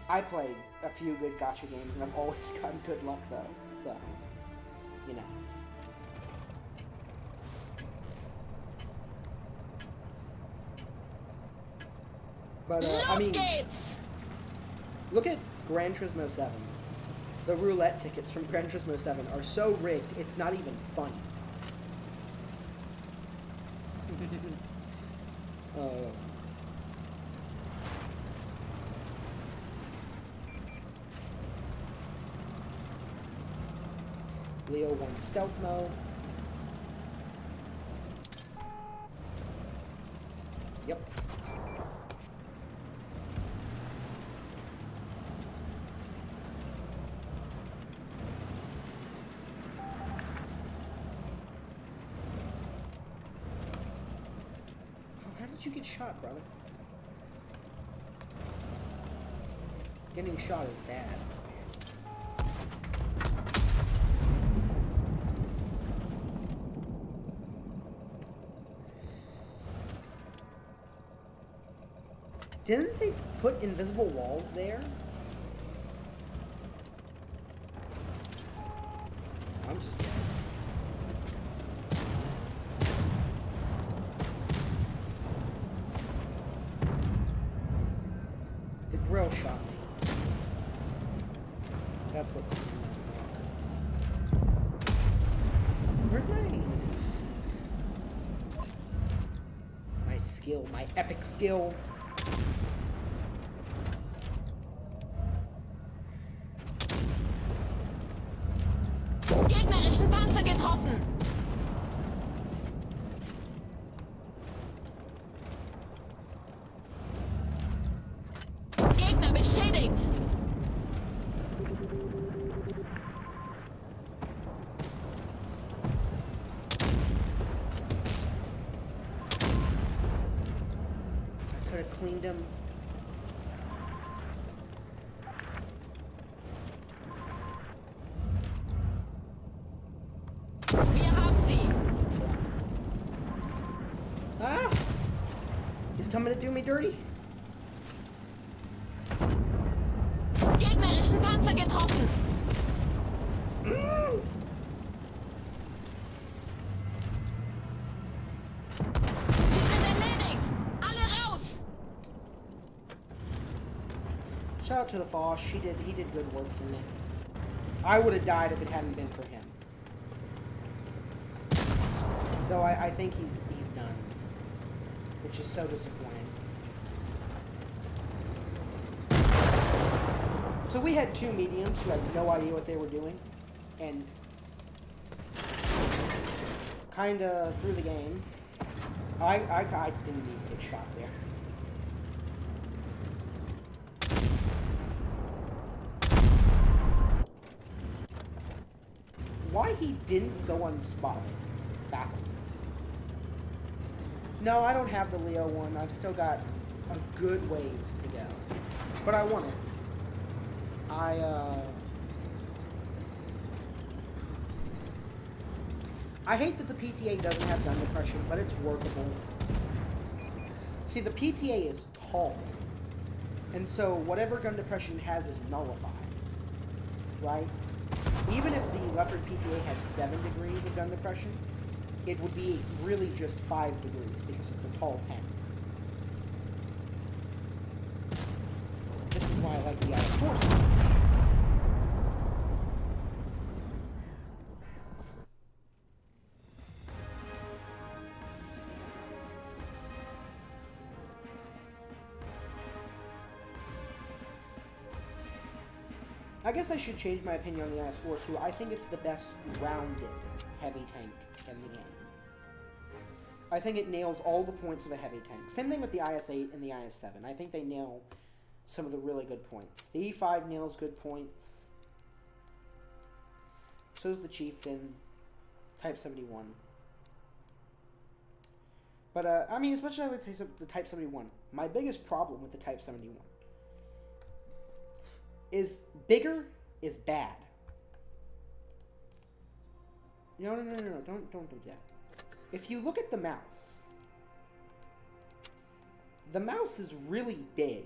A: I played a few good gacha games and I've always gotten good luck though, so, you know. But, I
B: Los
A: mean,
B: geht's!
A: look at Gran Turismo 7. The roulette tickets from Gran Turismo 7 are so rigged, it's not even funny. Leo won stealth mode. Yep. Oh, how did you get shot, brother? Getting shot is bad. Didn't they put invisible walls there? I'm just kidding. The grill shot me. That's what. Where'd my skill, my epic skill?
B: Gegnerischen Panzer getroffen! Gegner beschädigt!
A: I could have cleaned him.
B: Wir haben sie!
A: Ah! He's coming to do me dirty.
B: Gegnerischen Panzer getroffen! Wir sind erledigt! Alle raus!
A: Shout out to the Foss. He did good work for me. I would have died if it hadn't been for him. Though I think he's done. Which is so disappointing. So we had two mediums who had no idea what they were doing. And kinda through the game. I didn't need to get shot there. Why he didn't go unspotted baffles me. No, I don't have the Leo one. I've still got a good ways to go. But I want it. I hate that the PTA doesn't have gun depression, but it's workable. See, the PTA is tall. And so whatever gun depression has is nullified. Right? Even if the Leopard PTA had 7 degrees of gun depression, it would be really just 5 degrees because it's a tall tank. This is why I like the IS-4 so much. I guess I should change my opinion on the IS-4 too. I think it's the best rounded heavy tank in the game. I think it nails all the points of a heavy tank. Same thing with the IS-8 and the IS-7. I think they nail some of the really good points. The E5 nails good points. So does the Chieftain. Type 71. But, I mean, as much as I like to say the Type 71, my biggest problem with the Type 71 is bigger is bad. No, don't do that. If you look at the mouse is really big,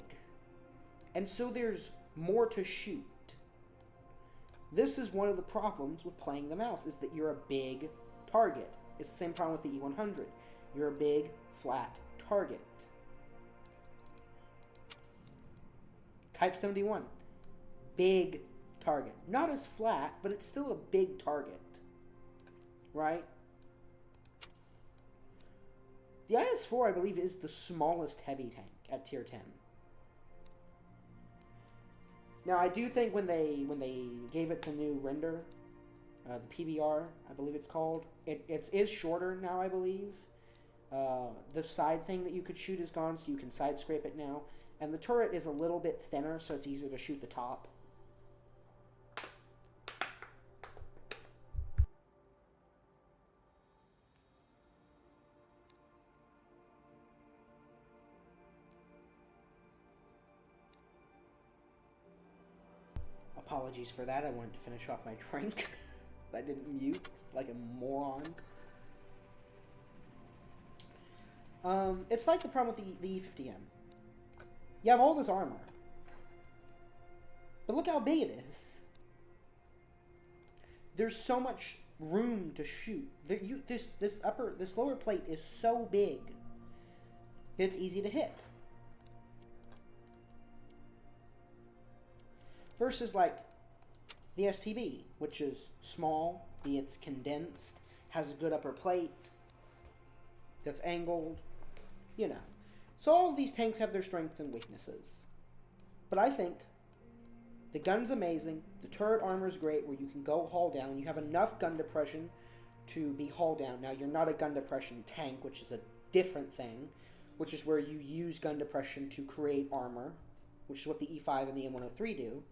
A: and so there's more to shoot. This is one of the problems with playing the mouse, is that you're a big target. It's the same problem with the E100. You're a big, flat target. Type 71. Big target. Not as flat, but it's still a big target. Right? The IS-4, I believe, is the smallest heavy tank at tier 10. Now, I do think when they gave it the new render, the PBR, I believe it's called, it is shorter now, I believe. The side thing that you could shoot is gone, so you can side scrape it now. And the turret is a little bit thinner, so it's easier to shoot the top. Apologies for that. I wanted to finish off my drink. I didn't mute like a moron. It's like the problem with the E50M. You have all this armor, but look how big it is. There's so much room to shoot. This lower plate is so big. It's easy to hit. Versus like the STB, which is small, it's condensed, has a good upper plate, that's angled, you know. So all of these tanks have their strengths and weaknesses. But I think the gun's amazing, the turret armor is great where you can go haul down, you have enough gun depression to be haul down. Now you're not a gun depression tank, which is a different thing, which is where you use gun depression to create armor, which is what the E5 and the M103 do.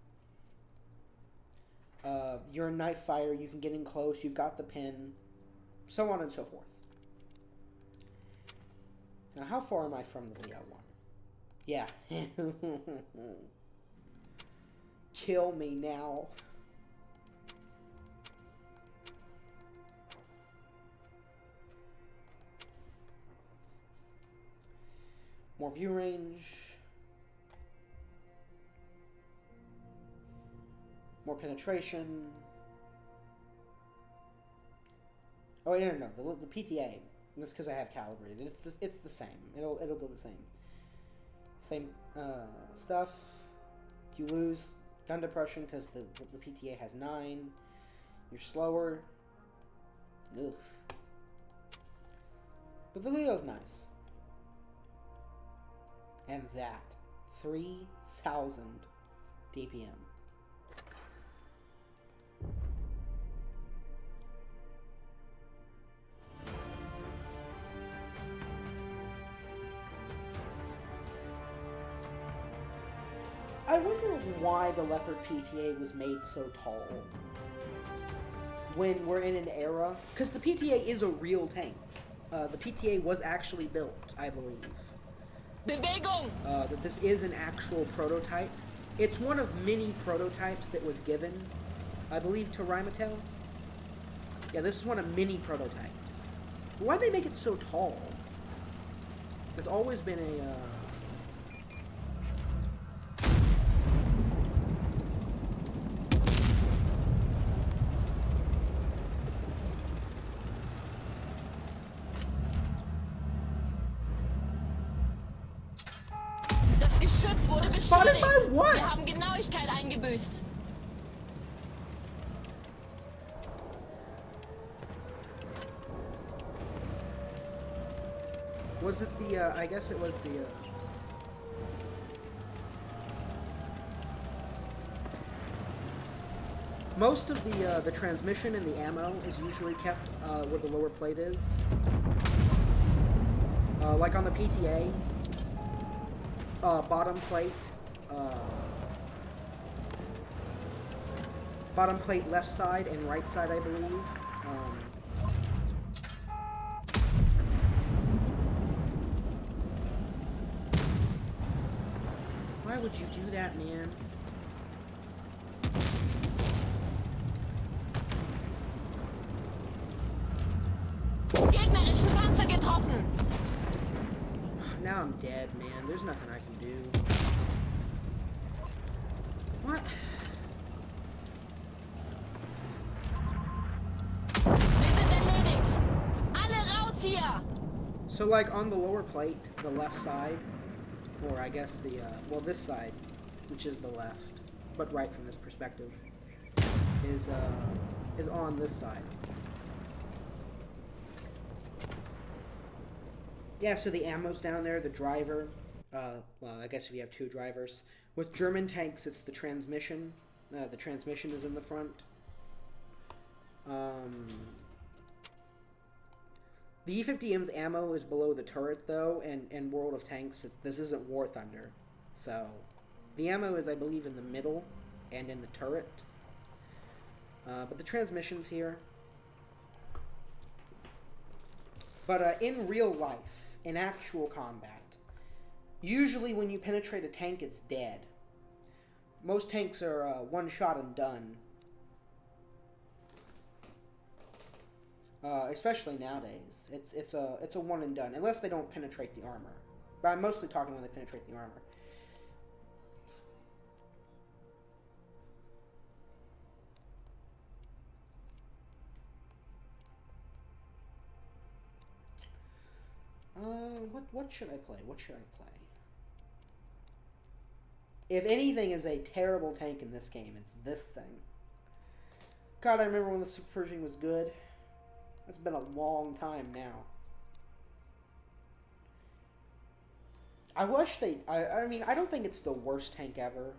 A: You're a knife fighter, you can get in close, you've got the pin, so on and so forth. Now, how far am I from the Leo one? Yeah. Kill me now. More view range. More penetration. Oh, wait, no. The PTA. That's because I have calibrated. It's the same. It'll go the same. Same stuff. You lose gun depression because the PTA has 9. You're slower. Ugh. But the Leo's nice. And that 3,000 DPM. I wonder why the Leopard PTA was made so tall when we're in an era, because the PTA is a real tank. The PTA was actually built, I believe.
C: Bewegung!
A: That this is an actual prototype. It's one of many prototypes that was given, I believe, to Rheinmetall. Yeah, this is one of many prototypes. Why'd they make it so tall? There's always been a...
C: Geschütz wurde
A: Spotted by
C: beschädigt.
A: what?
C: Wir haben Genauigkeit eingebüßt.
A: Was it the, I guess it was the, most of the transmission and the ammo is usually kept, where the lower plate is. Like on the PTA, bottom plate left side and right side, I believe. Why would you do that, man?
C: Gegnerischen Panzer getroffen.
A: Now I'm dead, man. There's nothing I can do. What?
C: Wir sind erledigt. Alle raus hier.
A: So, like, on the lower plate, the left side, or I guess the, well, this side, which is the left, but right from this perspective, is on this side. Yeah, so the ammo's down there, the driver, well, I guess if you have two drivers. With German tanks, it's the transmission. The transmission is in the front. The E-50M's ammo is below the turret, though, and in World of Tanks, this isn't War Thunder. So, the ammo is, I believe, in the middle and in the turret. But the transmission's here. But in real life, in actual combat, usually when you penetrate a tank, it's dead. Most tanks are one shot and done. Especially nowadays. It's a one and done, unless they don't penetrate the armor. But I'm mostly talking when they penetrate the armor. What should I play? What should I play? If anything is a terrible tank in this game, it's this thing. God, I remember when the Super Pershing was good. It's been a long time now. I wish they... I mean, I don't think it's the worst tank ever.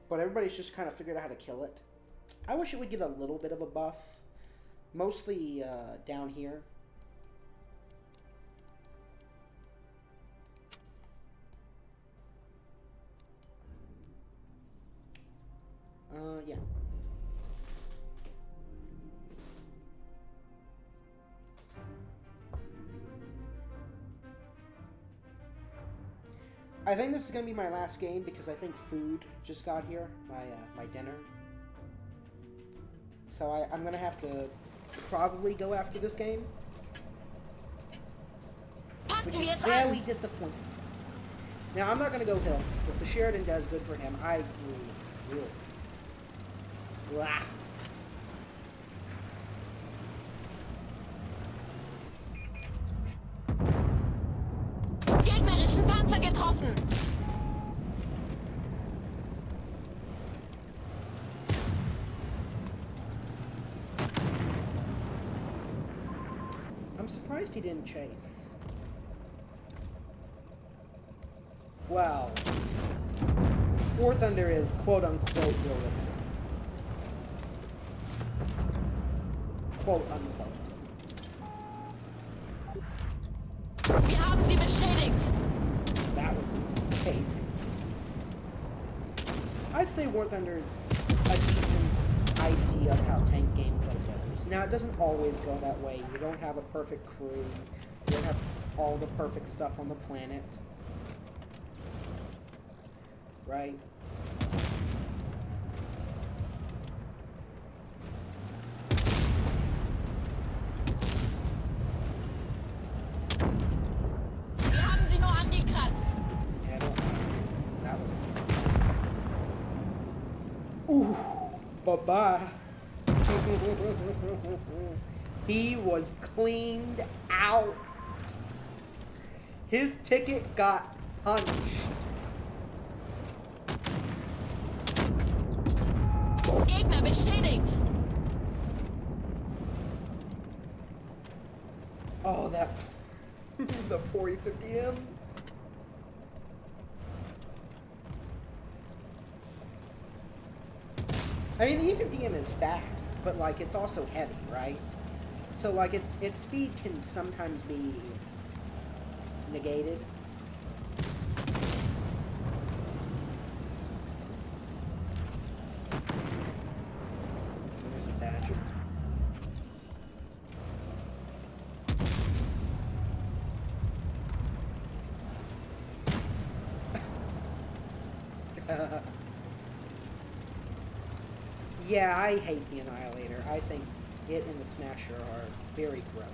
A: But everybody's just kind of figured out how to kill it. I wish it would get a little bit of a buff. Mostly down here. Yeah. I think this is going to be my last game because I think food just got here, my dinner. So I'm going to have to probably go after this game. Which is very disappointing. Now, I'm not going to go Hill. If the Sheridan does, good for him. Blah.
B: Gegnerischen Panzer getroffen.
A: I'm surprised he didn't chase. Well, War Thunder is quote-unquote realistic. Quote-unquote.
B: Wir haben sie beschädigt.
A: That was a mistake. I'd say War Thunder is a decent idea of how tank gameplay goes. Now, it doesn't always go that way. You don't have a perfect crew. You don't have all the perfect stuff on the planet. Right?
B: Wir haben sie nur angekratzt.
A: Yeah, I don't know. That was easy. Ooh. Bye-bye. He was cleaned out. His ticket got punched.
B: Gegner beschädigt.
A: Oh, that... the 4050M. I mean, the E50M is fast, but, like, it's also heavy, right? So, like, its speed can sometimes be negated. There's a Badger. Yeah, I hate the Annihilator. I think it and the Smasher are very gross.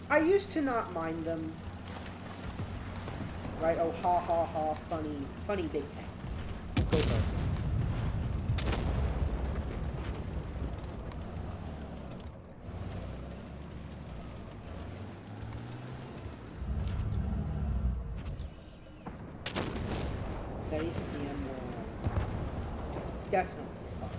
A: I used to not mind them. Right? Oh, ha ha ha, funny big tank. Go for it. definitely spot.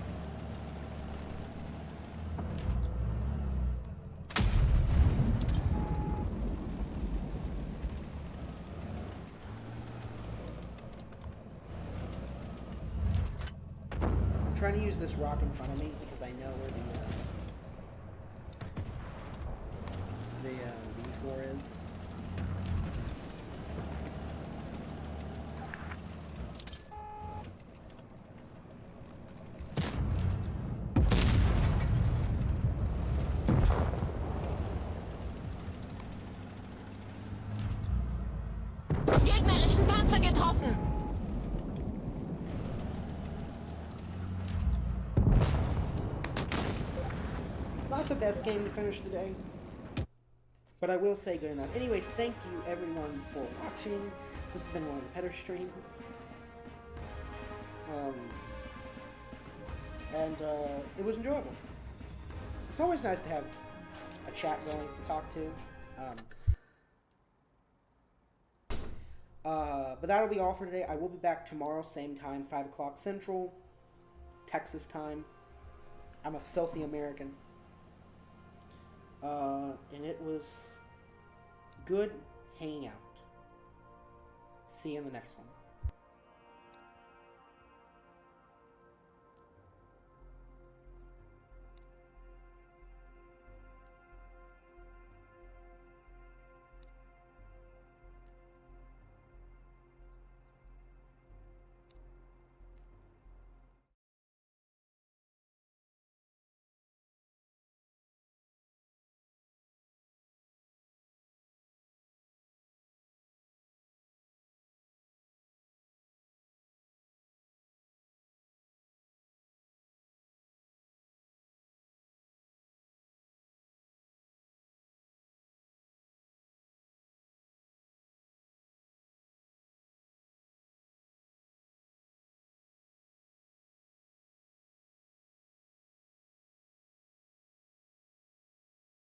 A: I'm trying to use this rock in front of me because I know where the E4 is.
B: Gegnerischen Panzer getroffen!
A: Not the best game to finish the day, but I will say good enough. Anyways, thank you everyone for watching. This has been one of the better streams. It was enjoyable. It's always nice to have a chat going to talk to. But that'll be all for today. I will be back tomorrow, same time, 5 o'clock Central, Texas time. I'm a filthy American. And it was good hanging out. See you in the next one.